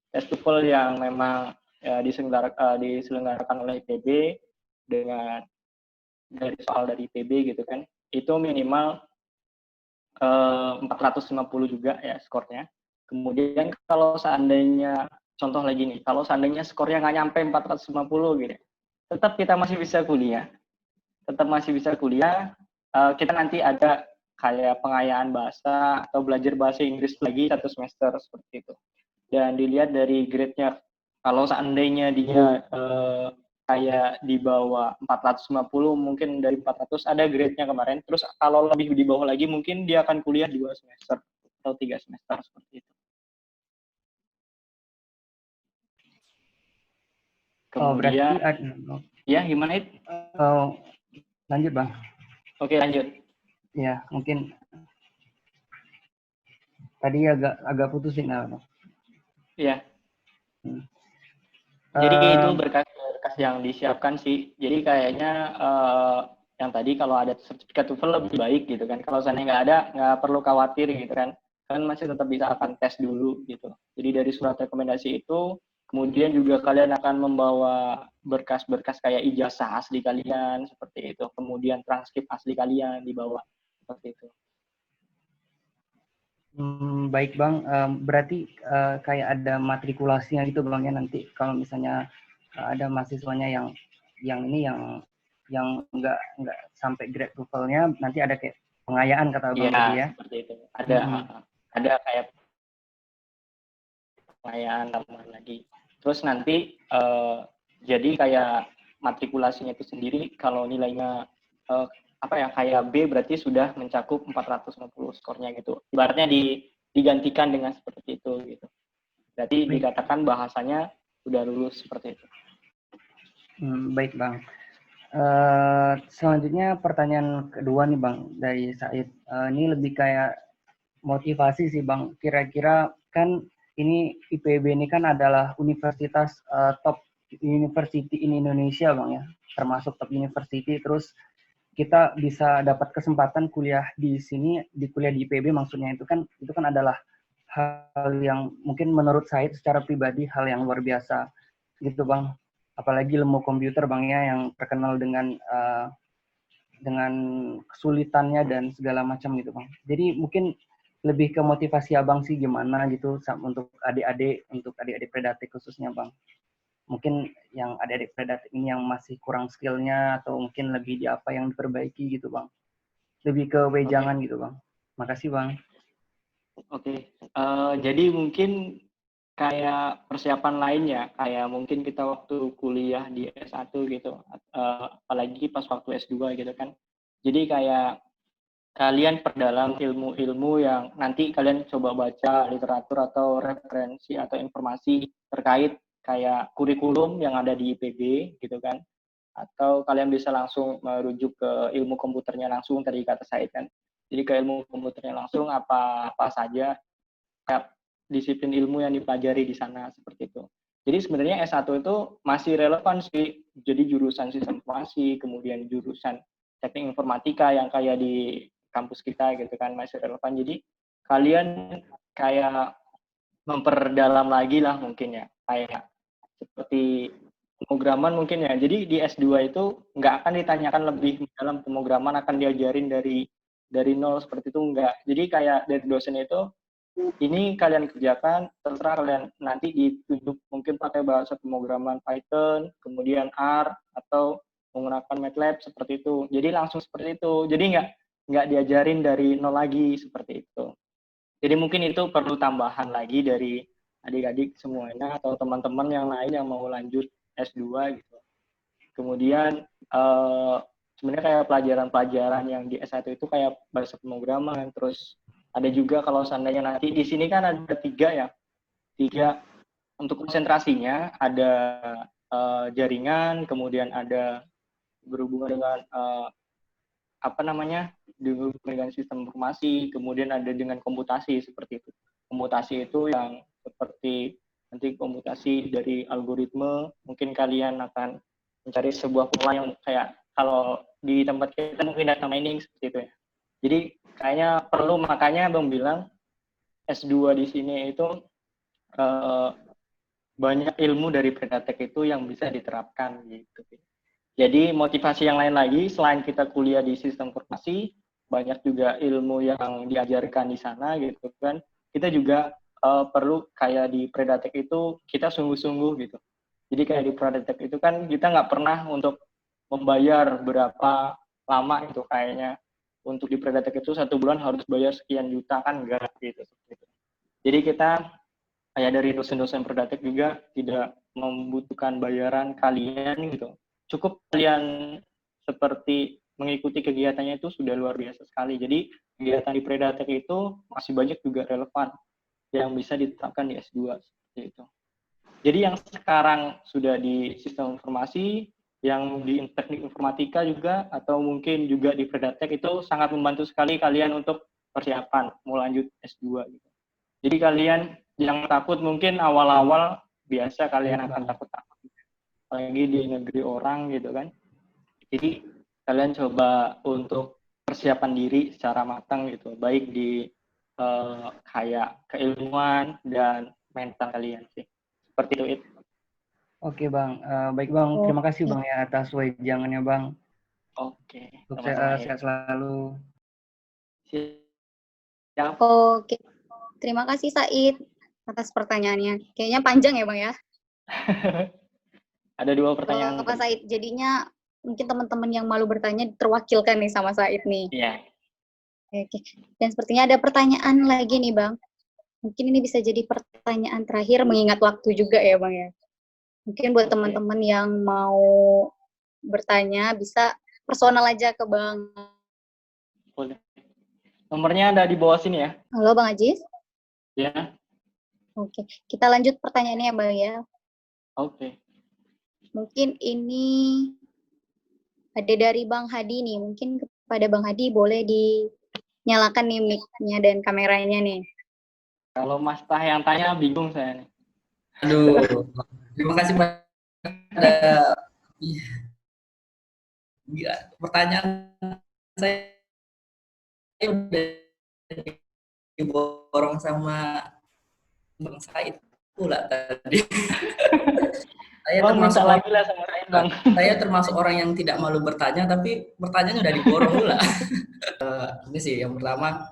Tes TOEFL yang memang diselenggarakan oleh IPB dengan dari soal dari IPB gitu kan. Itu minimal 450 juga ya skornya. Kemudian kalau seandainya contoh lagi nih, kalau seandainya skornya nggak nyampe 450 gitu, tetap kita masih bisa kuliah. Tetap masih bisa kuliah. Kita nanti ada kayak pengayaan bahasa atau belajar bahasa Inggris lagi 1 semester seperti itu. Dan dilihat dari grade-nya, kalau seandainya dia kayak di bawah 450, mungkin dari 400 ada grade-nya kemarin. Terus kalau lebih di bawah lagi mungkin dia akan kuliah 2 semester atau 3 semester seperti itu. Kemudian, ya gimana itu? Lanjut Bang. Oke lanjut. Ya mungkin tadi agak putusin Bang. Iya. Jadi itu berkas yang disiapkan sih. Jadi kayaknya yang tadi kalau ada sertifikat TOEFL lebih baik gitu kan. Kalau seandainya nggak ada, nggak perlu khawatir gitu kan. Kan masih tetap bisa akan tes dulu gitu. Jadi dari surat rekomendasi itu, kemudian juga kalian akan membawa berkas-berkas kayak ijazah asli kalian seperti itu. Kemudian transkrip asli kalian dibawa seperti itu. Baik Bang, berarti kayak ada matrikulasinya gitu Bang ya nanti kalau misalnya ada mahasiswanya yang nggak sampai grade TOEFL-nya nanti ada kayak pengayaan kata Bang tadi ya. Seperti itu. Ada kayak pengayaan tambahan lagi. Terus nanti jadi kayak matrikulasinya itu sendiri kalau nilainya kayak B berarti sudah mencakup 450 skornya gitu. Ibaratnya digantikan dengan seperti itu gitu. Berarti dikatakan bahasanya sudah lulus seperti itu. Baik Bang. Selanjutnya pertanyaan kedua nih Bang dari Said. Ini lebih kayak motivasi sih Bang. Kira-kira kan ini IPB ini kan adalah universitas top university in Indonesia Bang ya. Termasuk top university, terus kita bisa dapat kesempatan kuliah di sini, di kuliah di IPB maksudnya itu kan adalah hal yang mungkin menurut saya secara pribadi hal yang luar biasa gitu Bang. Apalagi ilmu komputer Bang ya yang terkenal dengan kesulitannya dan segala macam gitu Bang. Jadi mungkin lebih ke motivasi Abang sih gimana gitu untuk adik-adik predatik khususnya Bang. Mungkin yang adik-adik predatik ini yang masih kurang skillnya atau mungkin lebih di apa yang diperbaiki gitu Bang. Lebih ke wejangan gitu Bang. Makasih Bang. Oke, jadi mungkin kayak persiapan lainnya, kayak mungkin kita waktu kuliah di S1 gitu, apalagi pas waktu S2 gitu kan. Jadi kayak kalian perdalam ilmu-ilmu yang nanti kalian coba baca literatur atau referensi atau informasi terkait kayak kurikulum yang ada di IPB gitu kan. Atau kalian bisa langsung merujuk ke ilmu komputernya langsung tadi kata Said kan. Jadi ke ilmu komputernya langsung apa saja kayak disiplin ilmu yang dipelajari di sana seperti itu. Jadi sebenarnya S1 itu masih relevan sih. Jadi jurusan sistem informasi, kemudian jurusan teknik informatika yang kayak di kampus kita gitu kan masih relevan. Jadi kalian kayak memperdalam lagi lah mungkin ya. Kayak seperti pemrograman mungkin ya. Jadi di S2 itu nggak akan ditanyakan lebih dalam pemrograman, akan diajarin dari nol seperti itu enggak. Jadi kayak dari dosen itu ini kalian kerjakan, terserah kalian nanti ditunjuk mungkin pakai bahasa pemrograman Python, kemudian R, atau menggunakan MATLAB seperti itu. Jadi langsung seperti itu. Jadi nggak diajarin dari nol lagi seperti itu. Jadi mungkin itu perlu tambahan lagi dari adik-adik semuanya atau teman-teman yang lain yang mau lanjut S2 gitu. Kemudian sebenarnya kayak pelajaran-pelajaran yang di S1 itu kayak bahasa pemrograman, terus ada juga kalau seandainya nanti di sini kan ada tiga untuk konsentrasinya ada jaringan, kemudian ada berhubungan dengan dengan sistem informasi, kemudian ada dengan komputasi seperti itu. Komputasi itu yang seperti nanti komputasi dari algoritma, mungkin kalian akan mencari sebuah pola yang kayak kalau di tempat kita mungkin data mining seperti itu ya. Jadi kayaknya perlu, makanya Bang bilang S2 di sini itu banyak ilmu dari Predatek itu yang bisa diterapkan gitu. Jadi motivasi yang lain lagi selain kita kuliah di sistem informasi, banyak juga ilmu yang diajarkan di sana gitu kan. Kita juga perlu kayak di Predatek itu kita sungguh-sungguh gitu. Jadi kayak di Predatek itu kan kita nggak pernah untuk membayar berapa lama itu kayaknya. Untuk di Predatek itu 1 bulan harus bayar sekian juta kan enggak gitu. Jadi kita kayak dari dosen-dosen Predatek juga tidak membutuhkan bayaran kalian gitu. Cukup kalian seperti mengikuti kegiatannya itu sudah luar biasa sekali. Jadi kegiatan di Predatek itu masih banyak juga relevan yang bisa diterapkan di S2 seperti itu. Jadi yang sekarang sudah di sistem informasi, yang di teknik informatika juga, atau mungkin juga di Predatek itu sangat membantu sekali kalian untuk persiapan mau lanjut S2 gitu. Jadi kalian yang takut mungkin awal-awal biasa kalian akan takut-takut, apalagi di negeri orang gitu kan. Jadi kalian coba untuk persiapan diri secara matang gitu, baik di kayak keilmuan dan mental kalian sih. Seperti itu. Oke Bang, baik Bang, terima kasih Bang ya atas wejangannya Bang. Oke, Sukses, sehat selalu. Siap. Oke, terima kasih Said atas pertanyaannya. Kayaknya panjang ya Bang ya. Ada 2 pertanyaan. Pak Said, jadinya mungkin teman-teman yang malu bertanya terwakilkan nih sama Said nih. Iya. Oke. Dan sepertinya ada pertanyaan lagi nih Bang. Mungkin ini bisa jadi pertanyaan terakhir mengingat waktu juga ya Bang ya. Mungkin buat teman-teman yang mau bertanya bisa personal aja ke Bang. Boleh. Nomornya ada di bawah sini ya. Halo Bang Ajis. Ya. Oke, kita lanjut pertanyaannya ya Bang ya. Oke. Mungkin ini ada dari Bang Hadi nih. Mungkin kepada Bang Hadi boleh dinyalakan nih mic-nya dan kameranya nih. Kalau Mas Tah yang tanya bingung saya nih. Aduh, terima kasih pada pertanyaan saya udah diborong sama Bang Said pula tadi. Saya termasuk orang yang tidak malu bertanya, tapi pertanyaannya udah diborong pula. Ini sih yang pertama,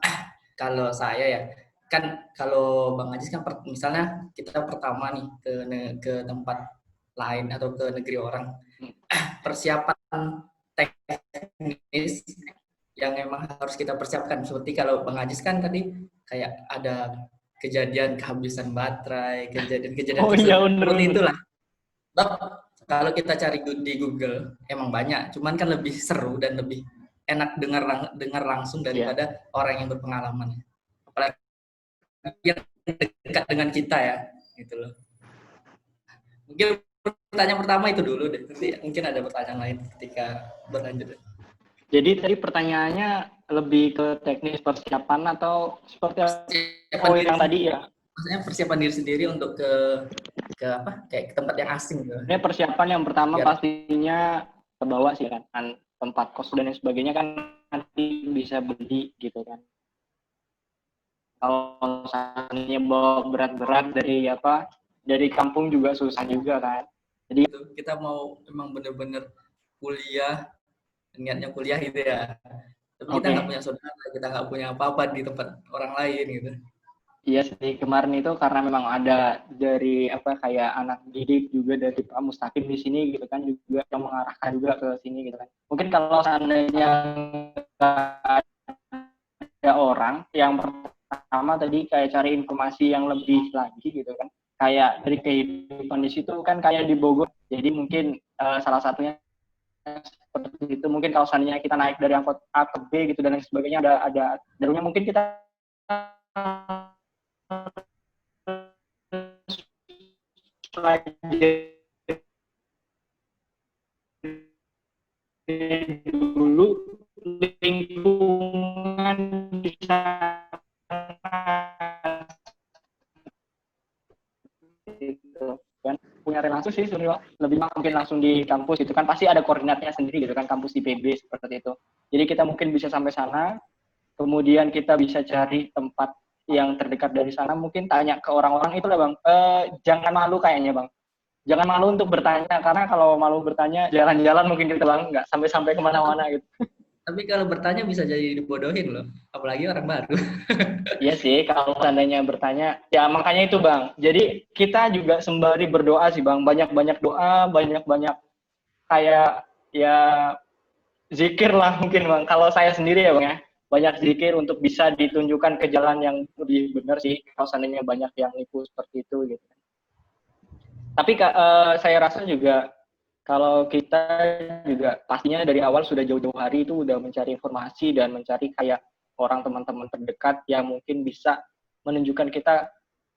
kalau saya ya, kan kalau Bang Ajis kan misalnya kita pertama nih ke tempat lain atau ke negeri orang, persiapan teknis yang emang harus kita persiapkan. Seperti kalau Bang Ajis kan tadi kayak ada kejadian kehabisan baterai, kejadian-kejadian Oh iya seperti bener-bener. itulah. Bang, kalau kita cari di Google emang banyak, cuman kan lebih seru dan lebih enak dengar langsung Iya. daripada orang yang berpengalaman. Apalagi yang dekat dengan kita ya, gitu loh. Mungkin pertanyaan pertama itu dulu deh. Nanti mungkin ada pertanyaan lain ketika berlanjut. Jadi tadi pertanyaannya lebih ke teknis persiapan atau seperti Persiapan diri, yang tadi ya? maksudnya persiapan diri sendiri untuk ke apa? Kayak ke tempat yang asing gitu. Ini persiapan yang pertama Biar pastinya terbawa sih kan tempat kos dan lain sebagainya kan nanti bisa beli gitu kan. Kalau misalnya bawa berat-berat dari kampung juga susah juga kan. Jadi itu kita mau memang bener-bener kuliah, niatnya kuliah gitu ya. Tapi kita nggak punya saudara, kita nggak punya apa-apa di tempat orang lain gitu. iya sih kemarin itu karena memang ada dari kayak anak didik juga dari Pak Mustaqim di sini gitu kan juga yang mengarahkan juga ke sini gitu kan. Mungkin kalau seandainya ada orang yang pertama tadi kayak cari informasi yang lebih lagi gitu kan. Kayak dari kehidupan di situ kan kayak di Bogor. Jadi mungkin salah satunya seperti itu mungkin kalau seandainya kita naik dari angkot A ke B gitu dan lain sebagainya ada darunya mungkin kita dulu lingkungan di sana gitu kan punya relasi sih sebenarnya lebih mungkin langsung di kampus itu kan pasti ada koordinatnya sendiri gitu kan kampus IPB seperti itu jadi kita mungkin bisa sampai sana kemudian kita bisa cari tempat yang terdekat dari sana mungkin tanya ke orang-orang itu lah bang jangan malu kayaknya bang jangan malu untuk bertanya karena kalau malu bertanya jalan-jalan mungkin kita bang nggak sampai kemana-mana gitu. Tapi kalau bertanya bisa jadi dibodohin loh, apalagi orang baru. Iya sih kalau seandainya bertanya ya makanya itu bang jadi kita juga sembari berdoa sih bang banyak-banyak doa banyak-banyak kayak ya zikir lah mungkin bang kalau saya sendiri ya bang ya banyak zikir untuk bisa ditunjukkan ke jalan yang lebih benar sih kalau seandainya banyak yang nipu seperti itu gitu. Tapi saya rasa juga kalau kita juga pastinya dari awal sudah jauh-jauh hari itu udah mencari informasi dan mencari kayak orang teman-teman terdekat yang mungkin bisa menunjukkan kita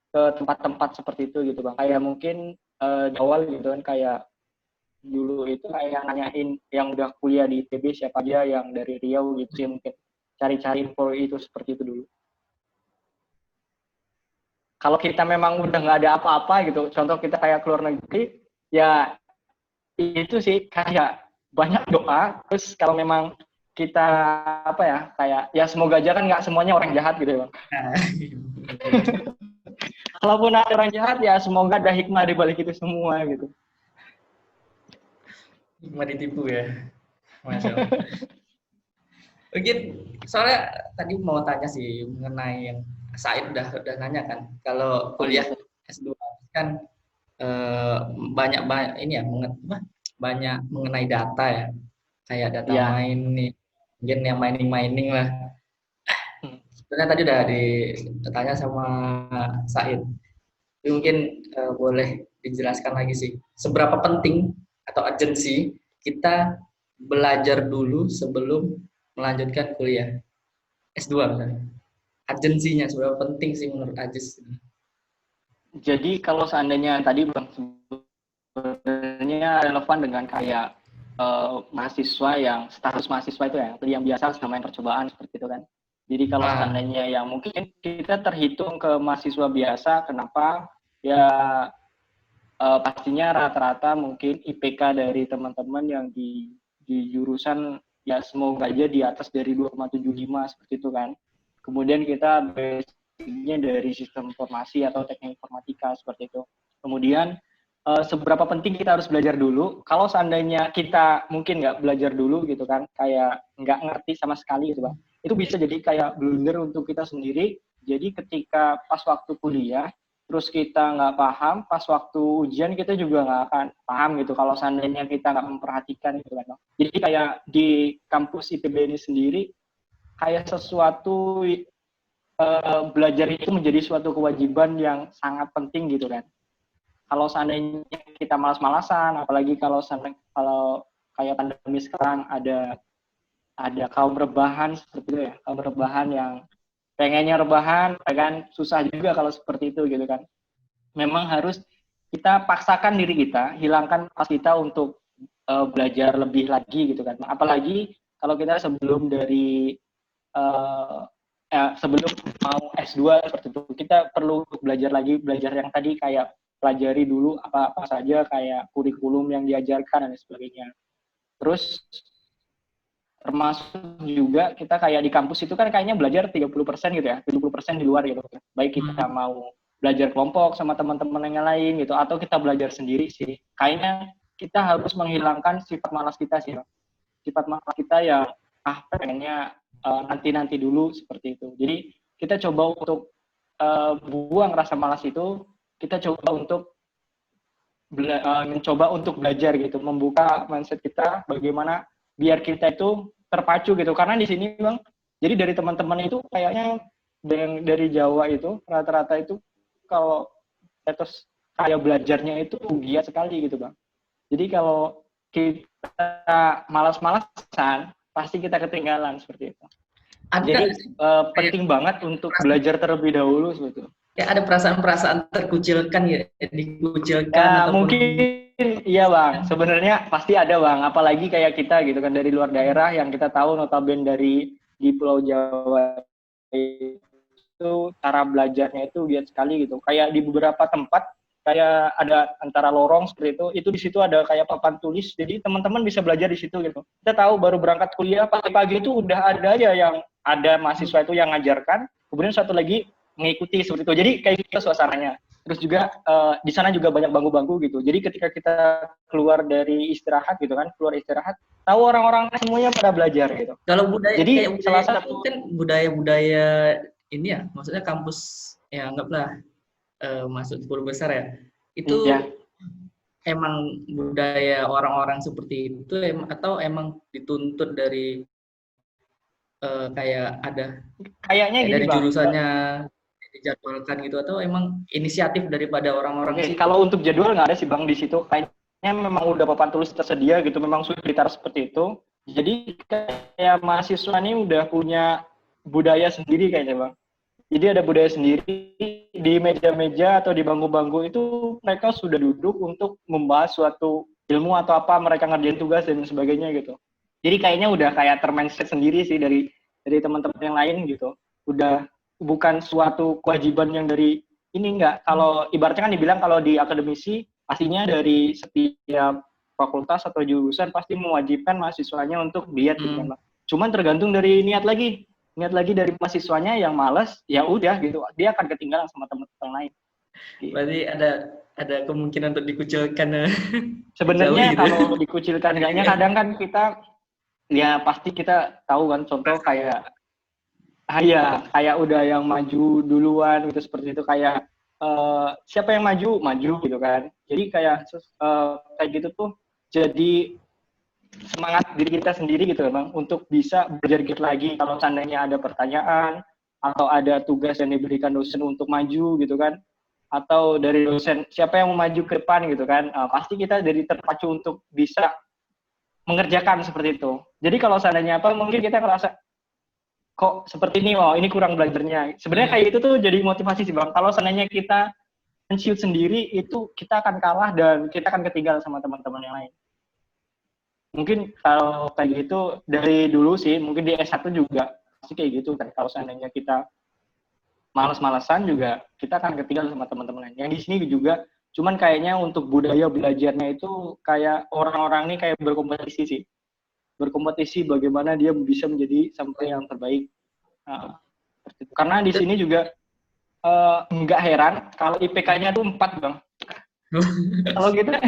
ke tempat-tempat seperti itu gitu bang. Kayak mungkin di awal gitu kan kayak dulu itu kayak nanyain yang udah kuliah di ITB siapa aja yang dari Riau gitu sih mungkin cari-cari info itu seperti itu dulu. Kalau kita memang udah nggak ada apa-apa gitu, contoh kita kayak keluar negeri, ya itu sih kayak banyak doa. Terus kalau memang kita kayak ya semoga aja kan nggak semuanya orang jahat gitu ya bang. Kalaupun ada orang jahat ya semoga ada hikmah di balik itu semua gitu. Hikmah ditipu ya, Masya Allah. Mungkin soalnya tadi mau tanya sih mengenai yang Said udah nanya kan, kalau kuliah S2 kan banyak ini ya banyak mengenai data ya, kayak data Ya. mining, mungkin yang mining lah. Sebenarnya tadi udah ditanya sama Said. Tapi mungkin boleh dijelaskan lagi sih, seberapa penting atau urgensi kita belajar dulu sebelum melanjutkan kuliah S2 misalnya. Urgensinya seberapa penting sih menurut Ajis? Jadi kalau seandainya tadi bang sebenarnya relevan dengan kayak mahasiswa yang status mahasiswa itu ya, yang biasa main percobaan seperti itu kan. Jadi kalau seandainya yang mungkin kita terhitung ke mahasiswa biasa, kenapa? Ya pastinya rata-rata mungkin IPK dari teman-teman yang di jurusan ya semoga aja di atas dari 2,75 seperti itu kan. Kemudian kita basicnya dari sistem informasi atau teknik informatika seperti itu. Kemudian seberapa penting kita harus belajar dulu. Kalau seandainya kita mungkin nggak belajar dulu gitu kan, kayak nggak ngerti sama sekali gitu bang, itu bisa jadi kayak blunder untuk kita sendiri. Jadi ketika pas waktu kuliah, terus kita nggak paham, pas waktu ujian kita juga nggak akan paham gitu. Kalau seandainya kita nggak memperhatikan gitu kan bang. Jadi kayak di kampus IPB ini sendiri, kayak sesuatu belajar itu menjadi suatu kewajiban yang sangat penting gitu kan. Kalau seandainya kita malas-malasan, apalagi kalau kayak pandemi sekarang ada kaum rebahan seperti itu ya, kaum rebahan yang pengennya rebahan, kan susah juga kalau seperti itu gitu kan. Memang harus kita paksakan diri kita, hilangkan pas kita untuk belajar lebih lagi gitu kan. Apalagi kalau kita sebelum sebelum mau S2 seperti itu, kita perlu belajar yang tadi kayak pelajari dulu apa saja kayak kurikulum yang diajarkan dan sebagainya. Terus termasuk juga kita kayak di kampus itu kan kayaknya belajar 30% gitu ya, 70% di luar gitu. Baik kita mau belajar kelompok sama teman-teman yang lain gitu, atau kita belajar sendiri sih. Kayaknya kita harus menghilangkan sifat malas kita sih. Sifat malas kita yang pengennya nanti dulu seperti itu. Jadi kita coba untuk buang rasa malas itu, kita coba untuk mencoba untuk belajar gitu, membuka mindset kita bagaimana biar kita itu terpacu gitu. Karena di sini Bang, jadi dari teman-teman itu kayaknya dari Jawa itu rata-rata itu kalau etos kayak belajarnya itu giat sekali gitu Bang. Jadi kalau kita malas-malasan pasti kita ketinggalan seperti itu. Jadi penting banget untuk belajar terlebih dahulu seperti itu. Ya ada perasaan-perasaan terkucilkan ya, dikucilkan Ya, ataupun mungkin iya Bang, sebenarnya pasti ada Bang, apalagi kayak kita gitu kan dari luar daerah yang kita tahu notabene di Pulau Jawa itu cara belajarnya itu giat sekali gitu. Kayak di beberapa tempat kayak ada antara lorong seperti itu di situ ada kayak papan tulis, jadi teman-teman bisa belajar di situ gitu. Kita tahu baru berangkat kuliah pagi-pagi itu udah ada aja yang ada mahasiswa itu yang ngajarkan, kemudian satu lagi mengikuti seperti itu. Jadi kayak gitu suasananya. Terus juga di sana juga banyak bangku-bangku gitu. Jadi ketika kita keluar dari istirahat gitu kan, tahu orang-orang semuanya pada belajar gitu. Kalau budaya jadi kayak budaya salah satu kan budaya-budaya ini ya, maksudnya kampus ya anggaplah masuk 10 besar ya. Itu emang budaya orang-orang seperti itu atau emang dituntut dari kayak ada kayaknya gini dari Bang, jurusannya dijadwalkan gitu, atau emang inisiatif daripada orang-orang situ? Kalau untuk jadwal nggak ada sih Bang di situ. Kayaknya memang udah papan tulis tersedia gitu, memang sudah ditaruh seperti itu. Jadi kayak mahasiswa ini udah punya budaya sendiri kayaknya Bang. Jadi ada budaya sendiri di meja-meja atau di bangku-bangku itu mereka sudah duduk untuk membahas suatu ilmu atau apa, mereka ngerjain tugas dan sebagainya gitu. Jadi kayaknya udah kayak termindset sendiri sih dari teman-teman yang lain gitu. Udah bukan suatu kewajiban yang dari ini enggak. Kalau ibaratnya kan dibilang kalau di akademisi pastinya dari setiap fakultas atau jurusan pasti mewajibkan mahasiswanya untuk diet gitu kan. Cuman tergantung dari niat lagi dari mahasiswanya yang malas, ya udah gitu, dia akan ketinggalan sama teman-teman lain. Berarti ada kemungkinan untuk dikucilkan. Sebenarnya gitu. Kalau dikucilkan kayaknya kadang kan kita ya pasti kita tahu kan contoh kayak kayak udah yang maju duluan gitu seperti itu, kayak siapa yang maju gitu kan. Jadi kayak gitu tuh jadi semangat diri kita sendiri gitu Bang, untuk bisa belajar gitu lagi kalau seandainya ada pertanyaan atau ada tugas yang diberikan dosen untuk maju gitu kan, atau dari dosen siapa yang mau maju ke depan gitu kan, pasti kita jadi terpacu untuk bisa mengerjakan seperti itu. Jadi kalau seandainya mungkin kita ngerasa kok seperti ini, ini kurang belajarnya. Sebenarnya kayak itu tuh jadi motivasi sih Bang. Kalau seandainya kita men-shoot sendiri itu kita akan kalah dan kita akan ketinggalan sama teman-teman yang lain. Mungkin kalau kayak gitu dari dulu sih, mungkin di S1 juga pasti kayak gitu kan. Kalau seandainya kita malas-malasan juga kita akan ketinggalan sama teman-teman lain. Yang di sini juga cuman kayaknya untuk budaya belajarnya itu kayak orang-orang ini kayak berkompetisi sih. Berkompetisi bagaimana dia bisa menjadi sampai yang terbaik. Karena di sini juga nggak heran kalau IPK-nya tuh 4 Bang. Kalau kita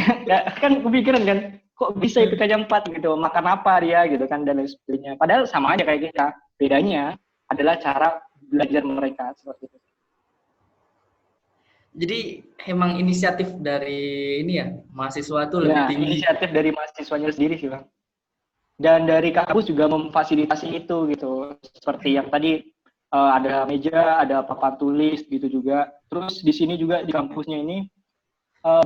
kan kepikiran kan, kok bisa IPK-nya 4 gitu, makan apa dia gitu kan, dan lain sebagainya. Padahal sama aja kayak kita, bedanya adalah cara belajar mereka seperti itu. Jadi emang inisiatif dari ini ya, mahasiswa tuh lebih tinggi. Inisiatif dari mahasiswanya sendiri sih Bang. Dan dari kampus juga memfasilitasi itu gitu. Seperti yang tadi ada meja, ada papan tulis gitu juga. Terus di sini juga di kampusnya ini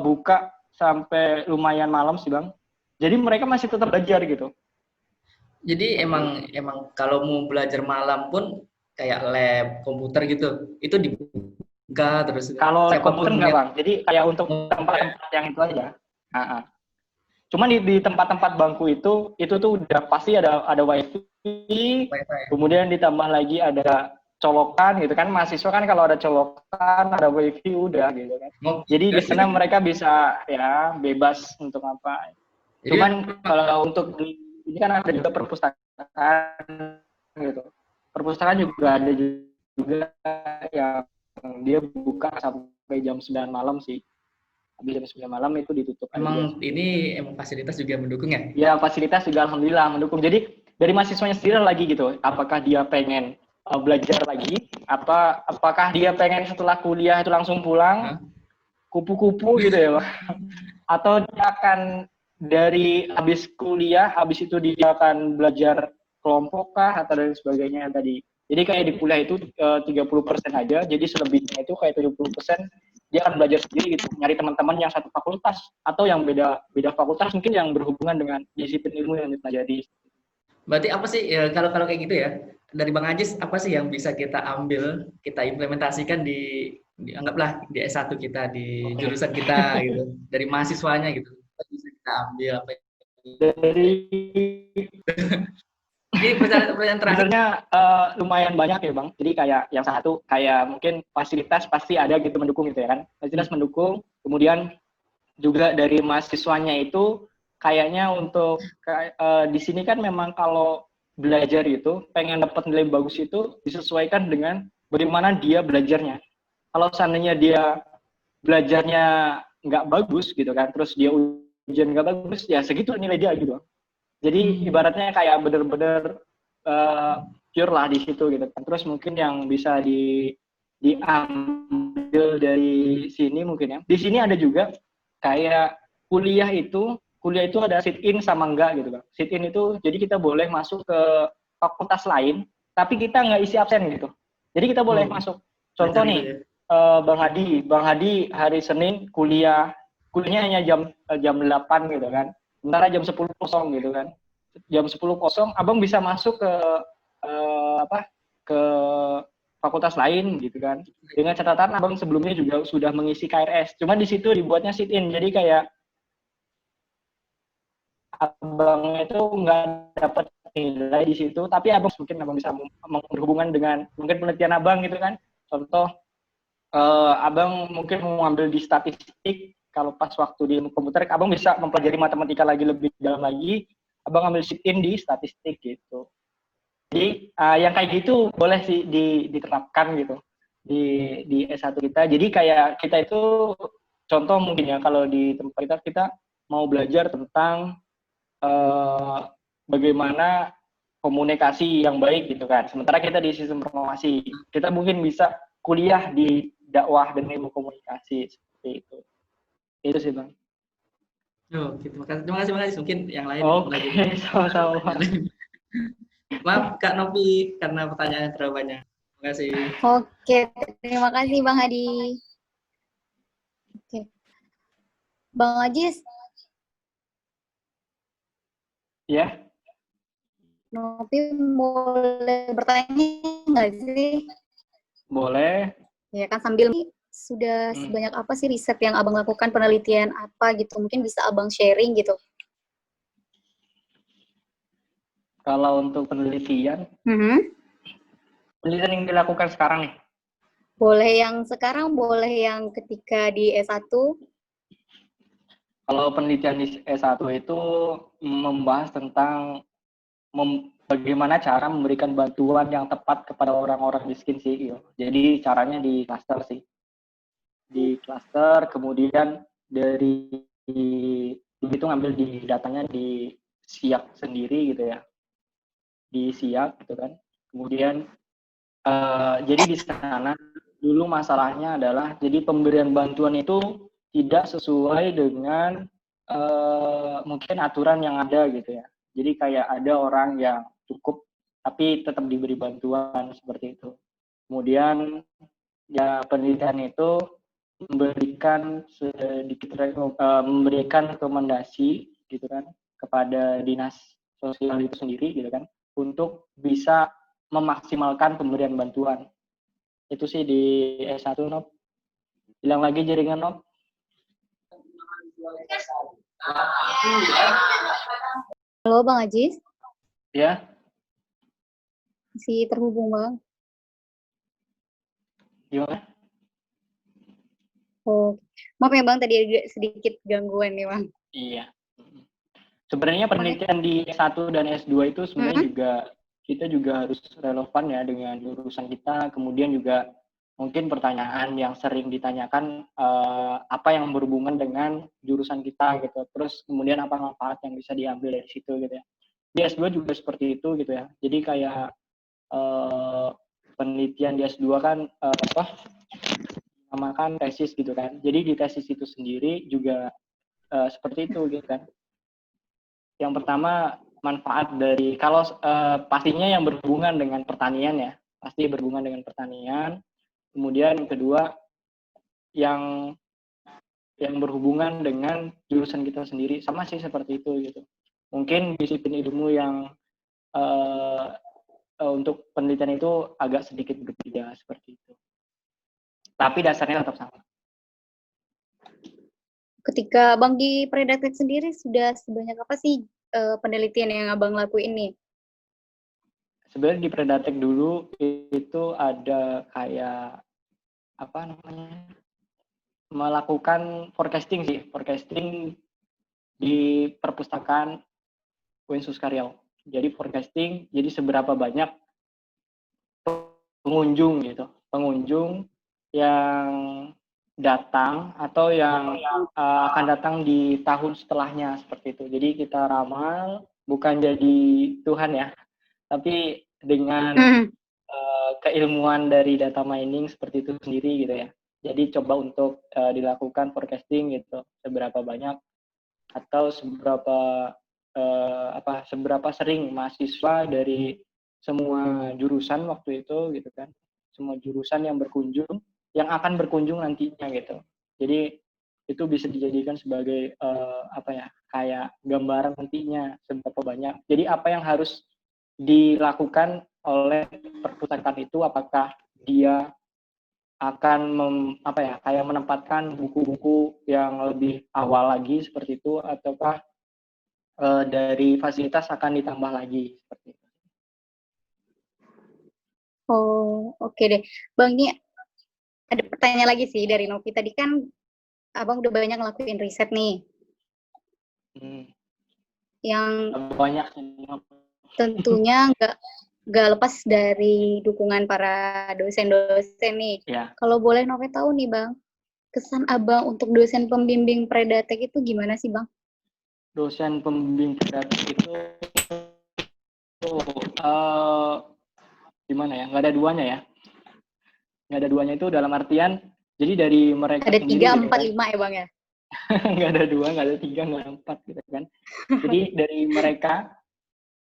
buka sampai lumayan malam sih Bang. Jadi mereka masih tetap belajar gitu. Jadi emang kalau mau belajar malam pun kayak lab komputer gitu, itu dibuka terus Kalau lab komputer siapapun enggak yang Bang. Jadi kayak untuk tempat-tempat yang itu aja. Cuman di tempat-tempat bangku itu tuh udah pasti ada wifi, wifi. kemudian ditambah lagi ada colokan gitu kan. Mahasiswa kan kalau ada colokan, ada wifi udah gitu kan. Jadi di sana mereka bisa ya bebas untuk apa. Jadi Cuman kalau untuk ini kan ada juga perpustakaan gitu. Perpustakaan juga ada juga yang dia buka sampai jam 9 malam sih. Habis jam 9 malam itu ditutup emang aja. ini emang fasilitas juga mendukung ya? Ya fasilitas juga alhamdulillah mendukung. Jadi dari mahasiswanya sendiri lagi gitu. Apakah dia pengen belajar lagi? Apakah dia pengen setelah kuliah itu langsung pulang? Kupu-kupu gitu ya, Pak. Atau dia akan dari habis kuliah, habis itu dia akan belajar kelompok kah atau dan sebagainya tadi. Jadi kayak di kuliah itu 30% aja, jadi selebihnya itu kayak 70% dia akan belajar sendiri gitu, nyari teman-teman yang satu fakultas atau yang beda fakultas mungkin yang berhubungan dengan disiplin ilmu yang dipelajari. Berarti apa sih ya, kalau kayak gitu ya, dari Bang Ajis apa sih yang bisa kita ambil, kita implementasikan anggaplah di S1 kita, di jurusan kita gitu, dari mahasiswanya gitu. Apa bisa kita ambil apa Dari ini pertanyaan terakhir. sebenarnya lumayan banyak ya Bang. Jadi kayak yang satu kayak mungkin fasilitas pasti ada gitu mendukung gitu ya kan. Fasilitas mendukung, kemudian juga dari mahasiswanya itu kayaknya untuk di sini kan memang kalau belajar itu pengen dapat nilai bagus itu disesuaikan dengan bagaimana dia belajarnya. Kalau seandainya dia belajarnya nggak bagus gitu kan, terus dia ujian nggak bagus, ya segitu nilai dia gitu. Jadi ibaratnya kayak bener-bener pure lah di situ gitu kan. Terus mungkin yang bisa diambil dari sini mungkin ya. Di sini ada juga kayak kuliah itu ada sit in sama enggak gitu Bang. Sit in itu jadi kita boleh masuk ke fakultas lain, tapi kita nggak isi absen gitu. Jadi kita boleh masuk. Contoh nih, Bang Hadi hari Senin kuliahnya hanya jam 8 gitu kan. Sementara jam 10.00 gitu kan. Jam 10.00 Abang bisa masuk ke fakultas lain gitu kan. Dengan catatan Abang sebelumnya juga sudah mengisi KRS. Cuman di situ dibuatnya sit in. Jadi kayak Abang itu nggak dapat nilai di situ, tapi Abang mungkin Abang bisa berhubungan dengan mungkin penelitian Abang gitu kan. Contoh Abang mungkin mau ambil di statistik, kalau pas waktu di komputer, Abang bisa mempelajari matematika lagi lebih dalam lagi, Abang ambil sit-in di statistik gitu. Jadi yang kayak gitu boleh sih diterapkan gitu di S1 kita. Jadi kayak kita itu contoh mungkin ya kalau di tempat kita mau belajar tentang bagaimana komunikasi yang baik gitu kan. Sementara kita di sistem informasi, kita mungkin bisa kuliah di dakwah dan ilmu komunikasi seperti itu. Itu sih Bang. Terima kasih Bang Ajis. Mungkin yang lain. Oke, sama-sama. Maaf Kak Novi karena pertanyaannya terlalu banyak. Terima kasih. Oke, terima kasih Bang Hadi. Oke. Bang Ajis. Ya. Novi boleh bertanya nggak sih? Boleh. Ya kan sambil sudah sebanyak apa sih riset yang Abang lakukan, penelitian apa gitu, mungkin bisa Abang sharing gitu. Kalau untuk penelitian, penelitian yang dilakukan sekarang nih? Boleh yang sekarang, boleh yang ketika di S1. Kalau penelitian di S1 itu membahas tentang bagaimana cara memberikan bantuan yang tepat kepada orang-orang miskin sih. Jadi caranya di klaster sih. Di klaster, kemudian dari itu ngambil di datanya di Siak sendiri gitu ya. Di Siak gitu kan. Kemudian jadi di sana dulu masalahnya adalah jadi pemberian bantuan itu tidak sesuai dengan mungkin aturan yang ada gitu ya. Jadi kayak ada orang yang cukup tapi tetap diberi bantuan seperti itu. Kemudian ya penelitian itu memberikan rekomendasi gitu kan kepada dinas sosial itu sendiri gitu kan untuk bisa memaksimalkan pemberian bantuan. Itu sih di S1, Nob. Hilang lagi jaringan, Nob. Halo Bang Ajis, Ya, masih terhubung Bang? gimana? Oh, maaf ya Bang, tadi ada sedikit gangguan nih Bang. Iya. Sebenarnya penelitian di S1 dan S2 itu sebenarnya juga kita juga harus relevan ya dengan jurusan kita. Kemudian juga mungkin pertanyaan yang sering ditanyakan apa yang berhubungan dengan jurusan kita gitu. Terus kemudian apa manfaat yang bisa diambil dari situ gitu ya. Di S2 juga seperti itu gitu ya. Jadi kayak penelitian di S2 kan dinamakan tesis gitu kan. Jadi di tesis itu sendiri juga seperti itu gitu kan. Yang pertama manfaat dari kalau pastinya yang berhubungan dengan pertanian ya, pasti berhubungan dengan pertanian. Kemudian yang kedua yang berhubungan dengan jurusan kita sendiri, sama sih seperti itu gitu. Mungkin disiplin ilmu yang untuk penelitian itu agak sedikit berbeda seperti itu. Tapi dasarnya tetap sama. Ketika Bang di Predatek sendiri sudah sebanyak apa sih penelitian yang Abang lakuin nih? Sebenarnya di Predatek dulu itu ada kayak apa namanya, melakukan forecasting di perpustakaan UIN Suskaryau. Jadi forecasting, jadi seberapa banyak pengunjung yang datang atau yang akan datang di tahun setelahnya seperti itu. Jadi kita ramal, bukan jadi Tuhan ya, tapi dengan keilmuan dari data mining seperti itu sendiri gitu ya. Jadi coba untuk dilakukan forecasting gitu, seberapa banyak atau seberapa sering mahasiswa dari semua jurusan waktu itu gitu kan, semua jurusan yang akan berkunjung nantinya gitu. Jadi itu bisa dijadikan sebagai kayak gambaran nantinya seberapa banyak. Jadi apa yang harus dilakukan oleh perpustakaan itu, apakah dia akan kayak menempatkan buku-buku yang lebih awal lagi seperti itu, ataukah dari fasilitas akan ditambah lagi seperti itu. Oh, oke deh. Bang, ini ada pertanyaan lagi sih dari Novi. Tadi kan Abang udah banyak ngelakuin riset nih. Yang banyak tentunya nggak lepas dari dukungan para dosen-dosen nih. Ya. Kalau boleh Novi tahu nih Bang, kesan Abang untuk dosen pembimbing Predatek itu gimana sih Bang? Dosen pembimbing Predatek itu gimana ya? Nggak ada duanya itu dalam artian jadi dari mereka ada sendiri 3, 4, 5 ya Bang ya? Nggak ada 2, nggak ada 3, nggak ada 4 gitu kan. Jadi dari mereka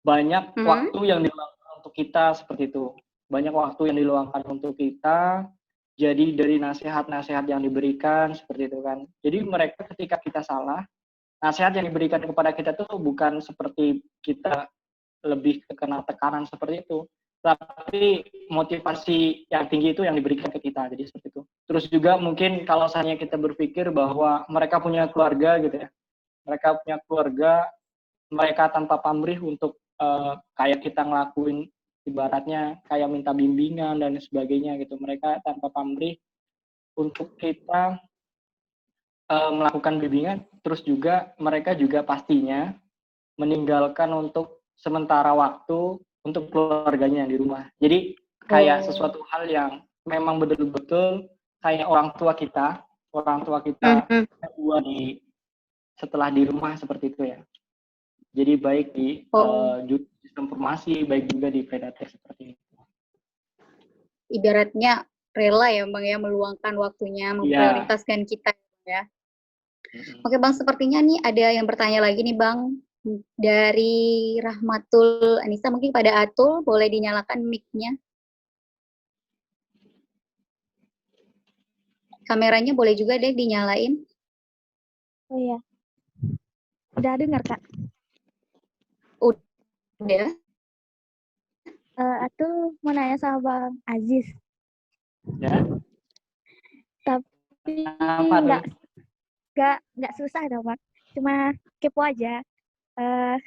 banyak waktu yang diluangkan untuk kita seperti itu. Banyak waktu yang diluangkan untuk kita. Jadi dari nasihat-nasihat yang diberikan seperti itu kan. Jadi mereka ketika kita salah, nasihat yang diberikan kepada kita tuh bukan seperti kita lebih kena tekanan seperti itu, tapi motivasi yang tinggi itu yang diberikan ke kita. Jadi seperti itu. Terus juga mungkin kalau misalnya kita berpikir bahwa mereka punya keluarga gitu ya, mereka punya keluarga, mereka tanpa pamrih untuk kayak kita ngelakuin ibaratnya kayak minta bimbingan dan sebagainya gitu, mereka tanpa pamrih untuk kita melakukan bimbingan. Terus juga mereka juga pastinya meninggalkan untuk sementara waktu untuk keluarganya di rumah. Jadi kayak sesuatu hal yang memang betul-betul kayak orang tua kita setelah di rumah seperti itu ya. Jadi baik di sistem informasi, baik juga di Predatek seperti itu. Ibaratnya rela ya Bang ya, meluangkan waktunya, memprioritaskan kita ya. Oke Bang, sepertinya nih ada yang bertanya lagi nih Bang. Dari Rahmatul Anissa, mungkin pada Atul boleh dinyalakan mic-nya. Kameranya boleh juga deh dinyalain. Oh iya. Udah dengar, Kak? Udah. Atul mau nanya sama Bang Aziz. Ya. Tapi Apa tuh? nggak susah dong, Bang. Cuma kepo aja.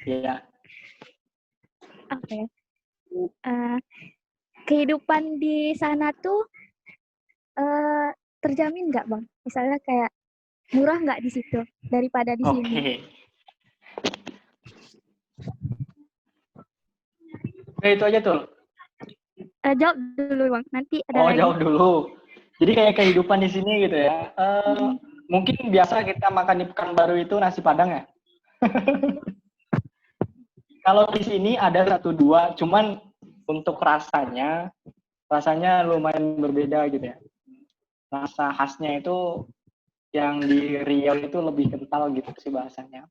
Ya. Apa ya? Kehidupan di sana tuh terjamin nggak, Bang? Misalnya kayak murah nggak di situ daripada di sini? Oke. Oke, itu aja tuh. Jawab dulu, Bang. Nanti ada Oh, lagi. jawab dulu. Jadi kayak kehidupan di sini gitu ya. Mungkin biasa kita makan di Pekanbaru itu nasi Padang ya. Kalau di sini ada 1-2, cuman untuk rasanya lumayan berbeda gitu ya. Rasa khasnya itu yang di Riau itu lebih kental gitu sih bahasanya.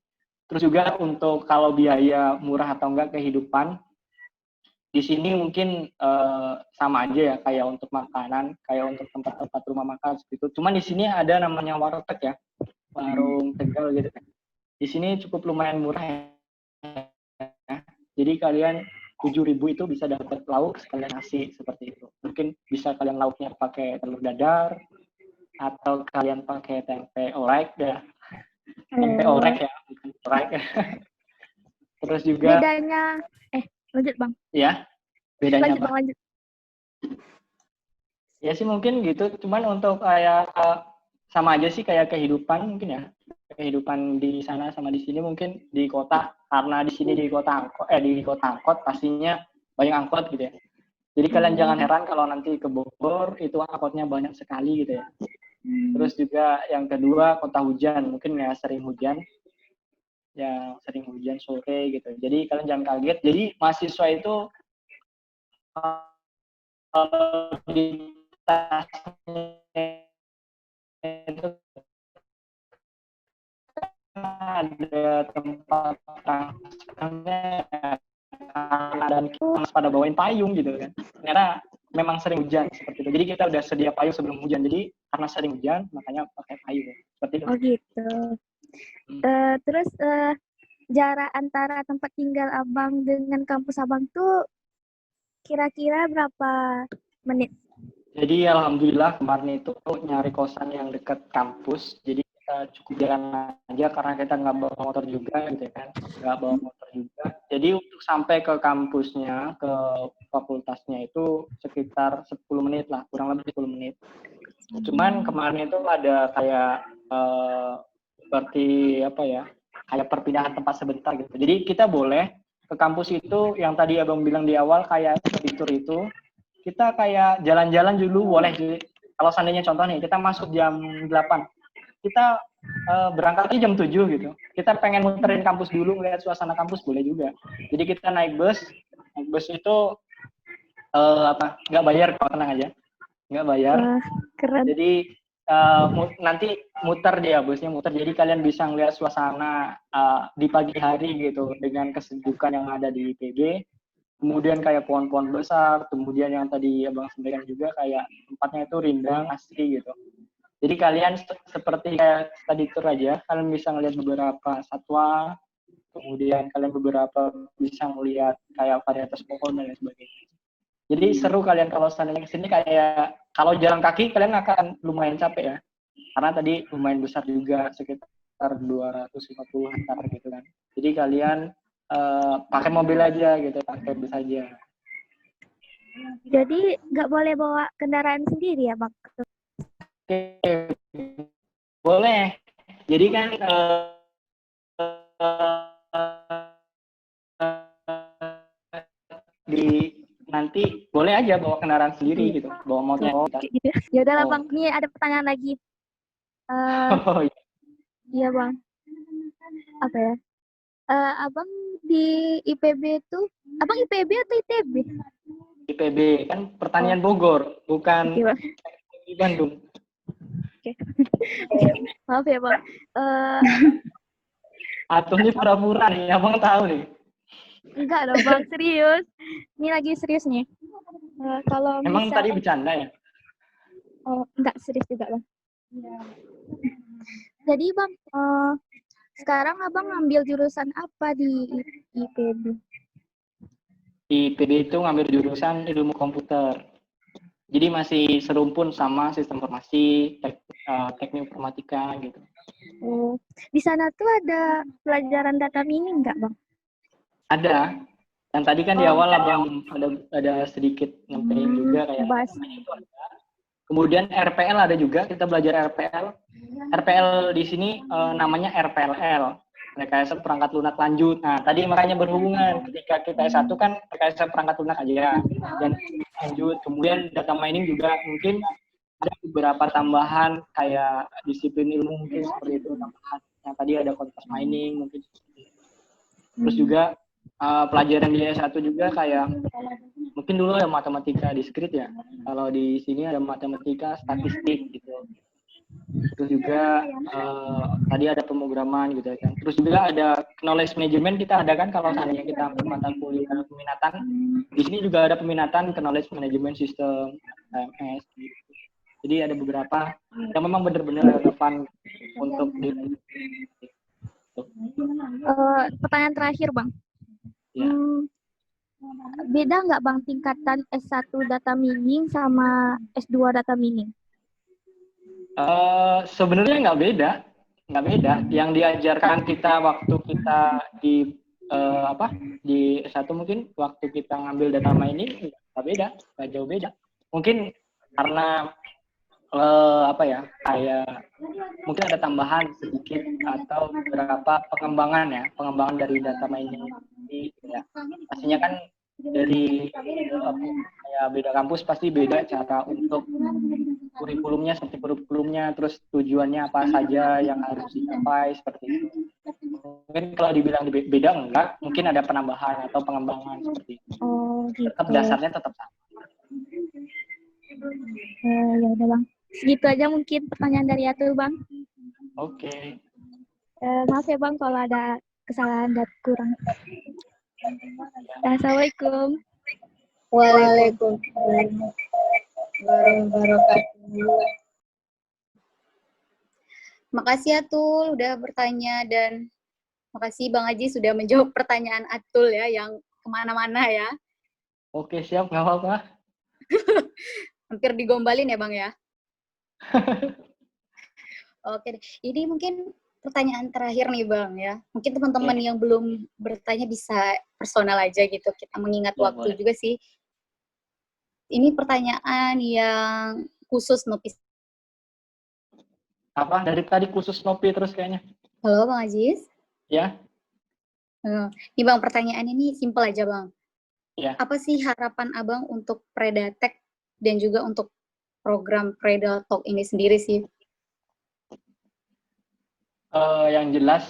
Terus juga untuk kalau biaya murah atau enggak kehidupan, di sini mungkin sama aja ya kayak untuk makanan, kayak untuk tempat-tempat rumah makan seperti itu. Cuman di sini ada namanya warteg ya, warung Tegal gitu kan. Di sini cukup lumayan murah ya. Jadi kalian 7.000 itu bisa dapat lauk sekalian nasi seperti itu. Mungkin bisa kalian lauknya pakai telur dadar atau kalian pakai tempe orek ya. Tempe orek ya, bukan orek. Terus juga Bedanya, lanjut, Bang. ya, bedanya Lanjut, apa? Bang, lanjut. Ya sih mungkin gitu, cuman untuk kayak sama aja sih kayak kehidupan mungkin ya. Kehidupan di sana sama di sini mungkin di kota, karena di sini di kota angkot pastinya banyak angkot gitu ya. Jadi kalian jangan heran kalau nanti ke Bogor itu angkotnya banyak sekali gitu ya. Terus juga yang kedua kota hujan, mungkin ya sering hujan sore gitu. Jadi kalian jangan kaget. Jadi mahasiswa itu di tasnya itu ada tempat transportasinya dan kita pada bawain payung gitu kan. Ternyata memang sering hujan seperti itu. Jadi kita udah sedia payung sebelum hujan. Jadi karena sering hujan makanya pakai payung seperti itu. Oh gitu. Terus jarak antara tempat tinggal Abang dengan kampus Abang tuh kira-kira berapa menit? Jadi alhamdulillah kemarin itu nyari kosan yang dekat kampus. Jadi kita cukup jalan aja karena kita nggak bawa motor juga gitu kan. Nggak bawa motor juga. Jadi untuk sampai ke kampusnya, ke fakultasnya itu sekitar 10 menit lah, kurang lebih 10 menit. Cuman kemarin itu ada kayak seperti apa ya, kayak perpindahan tempat sebentar gitu. Jadi kita boleh ke kampus itu yang tadi Abang bilang di awal kayak study tour itu, kita kayak jalan-jalan dulu boleh. Jadi kalau seandainya contoh nih, kita masuk jam 8, kita berangkatnya jam 7 gitu. Kita pengen muterin kampus dulu, ngeliat suasana kampus boleh juga. Jadi kita naik bus itu nggak bayar, kok tenang aja, nggak bayar. Wah, keren. Jadi nanti muter dia, busnya muter. Jadi kalian bisa ngeliat suasana di pagi hari gitu dengan kesejukan yang ada di IPB. Kemudian kayak pohon-pohon besar, kemudian yang tadi Abang sampaikan juga kayak tempatnya itu rindang, asri gitu. Jadi kalian seperti kayak tadi tour aja, kalian bisa ngeliat beberapa satwa, kemudian kalian beberapa bisa melihat kayak varietas pohon dan lain sebagainya. Jadi seru kalian kalau seandainya kesini, kayak kalau jalan kaki kalian akan lumayan capek ya, karena tadi lumayan besar juga, sekitar 250 hektar gitu kan. Jadi kalian pakai mobil aja gitu, pakai bus aja. Jadi nggak boleh bawa kendaraan sendiri ya, Bang? Oke, boleh. Jadi kan nanti boleh aja bawa kendaraan sendiri gitu, bawa motor. Gitu. Ya udahlah, Bang. Ini ada pertanyaan lagi. Oh, iya. Iya, Bang. Apa ya? Abang di IPB tuh, Abang IPB atau ITB? IPB kan pertanian Bogor, bukan Oke, Bang. di Bandung. Oke. Maaf ya, Bang. Atau ini pura-pura nih, abang tahu nih. Enggak dong Bang, serius. Ini lagi serius nih. Kalau Emang tadi misalnya, bercanda ya? enggak serius juga Bang. Jadi Bang, sekarang Abang ngambil jurusan apa di IPB? Di PD itu ngambil jurusan ilmu komputer. Jadi masih serumpun sama sistem informasi, teknik informatika gitu. Oh, di sana tuh ada pelajaran data mining nggak Bang? Ada. Dan tadi kan di Oh. awal abang ada sedikit nyampein juga kayak Bahas. itu ada. Kemudian RPL ada juga, kita belajar RPL. RPL di sini namanya RPLL, rekayasa perangkat lunak lanjut. Nah, tadi makanya berhubungan ketika kita S1 kan rekayasa perangkat lunak aja dan lanjut. Kemudian data mining juga mungkin ada beberapa tambahan kayak disiplin ilmu mungkin seperti itu tambahan. Yang tadi ada kontras mining mungkin seperti itu. Terus juga pelajaran di S1 juga kayak mungkin dulu ada matematika diskrit ya. Kalau di sini ada matematika statistik gitu. Terus juga tadi ada pemrograman gitu kan. Terus juga ada knowledge management kita ada kan kalau seandainya kita ambil mata kuliah peminatan. Di sini juga ada peminatan knowledge management system KMS gitu. Jadi ada beberapa yang memang benar-benar relevan untuk di Pertanyaan terakhir Bang. ya. Beda nggak Bang tingkatan S1 data mining sama S2 data mining? Sebenarnya nggak beda. Yang diajarkan kita waktu kita di di S1 mungkin waktu kita ngambil data mining nggak jauh beda. Mungkin karena kayak mungkin ada tambahan sedikit atau beberapa pengembangan dari data mining ini ya. Pastinya kan dari kayak beda kampus pasti beda cara untuk kurikulumnya seperti kurikulumnya, terus tujuannya apa saja yang harus dicapai seperti itu. Mungkin kalau dibilang beda enggak, mungkin ada penambahan atau pengembangan seperti itu. Oh gitu. Tetap dasarnya tetap sama. Ya udah Bang. Segitu aja mungkin pertanyaan dari Atul Bang. Oke. Maaf ya Bang kalau ada kesalahan dan kurang. Assalamualaikum. Waalaikumsalam warahmatullahi wabarakatuh. Makasih Atul udah bertanya dan makasih Bang Haji sudah menjawab pertanyaan Atul ya yang kemana-mana ya. Oke, siap, nggak apa-apa. Hampir digombalin ya Bang ya. Oke, ini mungkin pertanyaan terakhir nih Bang ya. Mungkin teman-teman yang belum bertanya bisa personal aja gitu. Kita mengingat waktu boleh. juga sih. Ini pertanyaan yang khusus Nopi. Apa? Dari tadi khusus Nopi terus kayaknya. Halo Bang Aziz. Ya. Ini Bang, pertanyaan ini simpel aja Bang. Ya. Apa sih harapan Abang untuk Predatek dan juga untuk program Predatalk ini sendiri sih? Yang jelas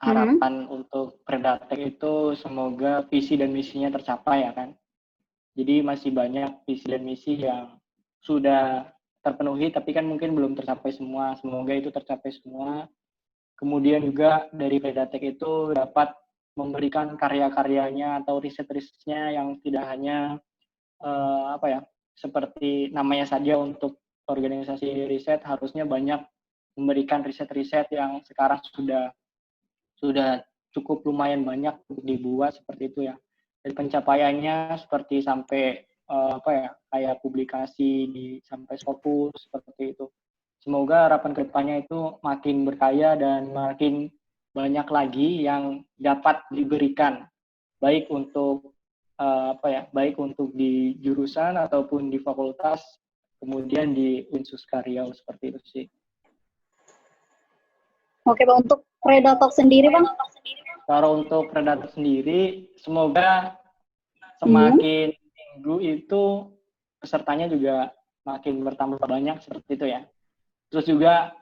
harapan untuk Predatek itu semoga visi dan misinya tercapai ya kan. Jadi masih banyak visi dan misi yang sudah terpenuhi tapi kan mungkin belum tercapai semua. Semoga itu tercapai semua. Kemudian juga dari Predatek itu dapat memberikan karya-karyanya atau riset-risetnya yang tidak hanya seperti namanya saja untuk organisasi riset, harusnya banyak memberikan riset-riset yang sekarang sudah cukup lumayan banyak untuk dibuat seperti itu ya. Dari pencapaiannya seperti sampai kayak publikasi sampai Scopus seperti itu. Semoga harapan kedepannya itu makin berkaya dan makin banyak lagi yang dapat diberikan baik untuk baik untuk di jurusan ataupun di fakultas, kemudian di Unsus Karyau seperti itu sih. Oke Bang, untuk Predatalk sendiri Bang? Kalau untuk Predator sendiri, semoga semakin minggu itu pesertanya juga makin bertambah banyak seperti itu ya. Terus juga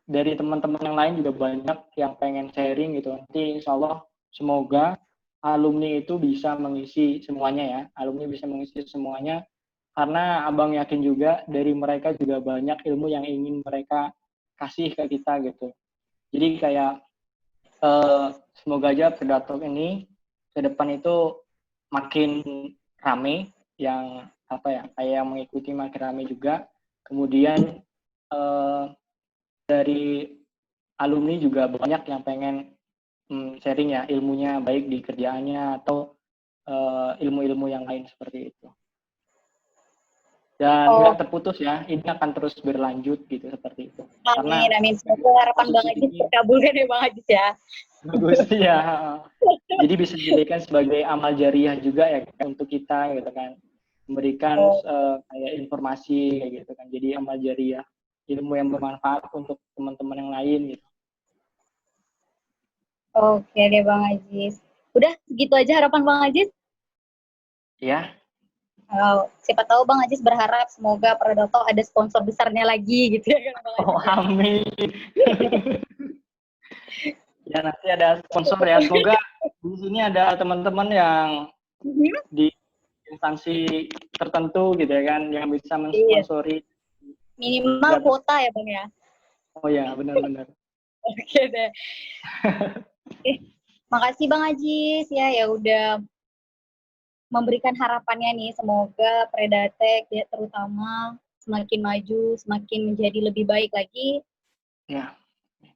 dari teman-teman yang lain juga banyak yang pengen sharing gitu. Nanti insya Allah semoga alumni itu bisa mengisi semuanya ya. Alumni bisa mengisi semuanya. Karena Abang yakin juga dari mereka juga banyak ilmu yang ingin mereka kasih ke kita gitu. Jadi kayak semoga aja Predator ini ke depan itu makin rame, yang apa ya, kayak yang mengikuti makin rame juga. Kemudian dari alumni juga banyak yang pengen sharing ya ilmunya, baik di kerjaannya atau ilmu-ilmu yang lain seperti itu. Dan nggak terputus ya, ini akan terus berlanjut gitu seperti itu. Amin, amin. Semoga harapan Bang Ajis terkabulkan ya Bang Ajis ya. Bagus ya. Jadi bisa dijadikan sebagai amal jariah juga ya untuk kita gitu kan. Memberikan kayak informasi kayak gitu kan. Jadi amal jariah, ilmu yang bermanfaat untuk teman-teman yang lain gitu. Oke deh Bang Ajis. Udah segitu aja harapan Bang Ajis? Ya. Siapa tahu Bang Ajis berharap semoga Predator ada sponsor besarnya lagi gitu ya kan Bang Ajis. Oh, amin. Ya nanti ada sponsor ya. Semoga di sini ada teman-teman yang di instansi tertentu gitu ya kan yang bisa mensponsori. Minimal kuota ya Bang ya. Oh ya, benar-benar. Oke deh. Makasih Bang Ajis ya udah memberikan harapannya nih, semoga Predatek ya, terutama semakin maju, semakin menjadi lebih baik lagi. Ya.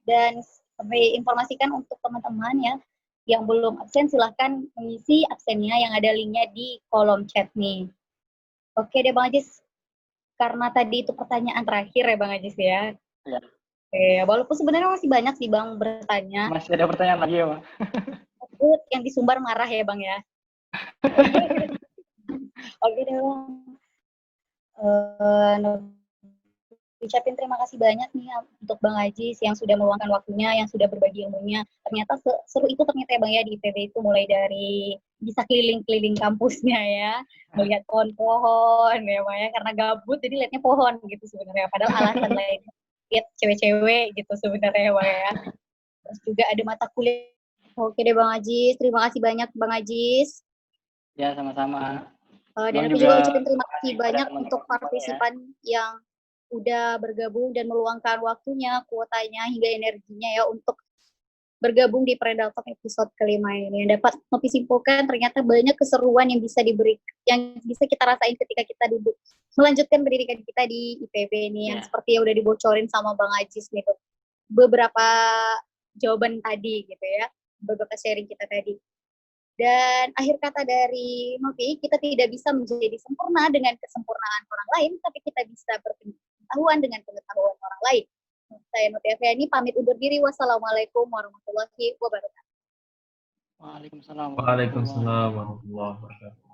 Dan sampai informasikan untuk teman-teman ya yang belum absen, silahkan mengisi absennya yang ada linknya di kolom chat nih. Oke deh Bang Ajis, karena tadi itu pertanyaan terakhir ya Bang Ajis ya. Ya. Walaupun sebenarnya masih banyak sih Bang bertanya. Masih ada pertanyaan lagi ya Bang? Yang di Sumbar marah ya Bang ya. Oke deh Bang. Ucapin terima kasih banyak nih untuk Bang Ajis yang sudah meluangkan waktunya, yang sudah berbagi ilmunya. Ternyata seru itu ternyata ya Bang ya di IPB itu, mulai dari bisa keliling-keliling kampusnya ya, melihat pohon-pohon ya Bang ya, karena gabut jadi lihatnya pohon gitu sebenarnya. Padahal alasan lain lihat cewek-cewek gitu sebenarnya ya Bang ya. Terus juga ada mata kuliah. Oke deh Bang Ajis, terima kasih banyak Bang Ajis. Ya, sama-sama. Dan aku juga ucapin terima kasih banyak untuk partisipan yang udah bergabung dan meluangkan waktunya, kuotanya, hingga energinya ya untuk bergabung di Predator episode kelima ini. Dapat Nopi simpulkan ternyata banyak keseruan yang bisa yang bisa kita rasain ketika kita duduk melanjutkan pendidikan kita di IPB ini, yang seperti yang udah dibocorin sama Bang Ajis nih, beberapa jawaban tadi gitu ya, beberapa sharing kita tadi. Dan akhir kata dari Novi, kita tidak bisa menjadi sempurna dengan kesempurnaan orang lain, tapi kita bisa berpengetahuan dengan pengetahuan orang lain. Saya Novi Afiani pamit undur diri. Wassalamualaikum warahmatullahi wabarakatuh. Waalaikumsalam. Waalaikumsalam warahmatullahi wabarakatuh.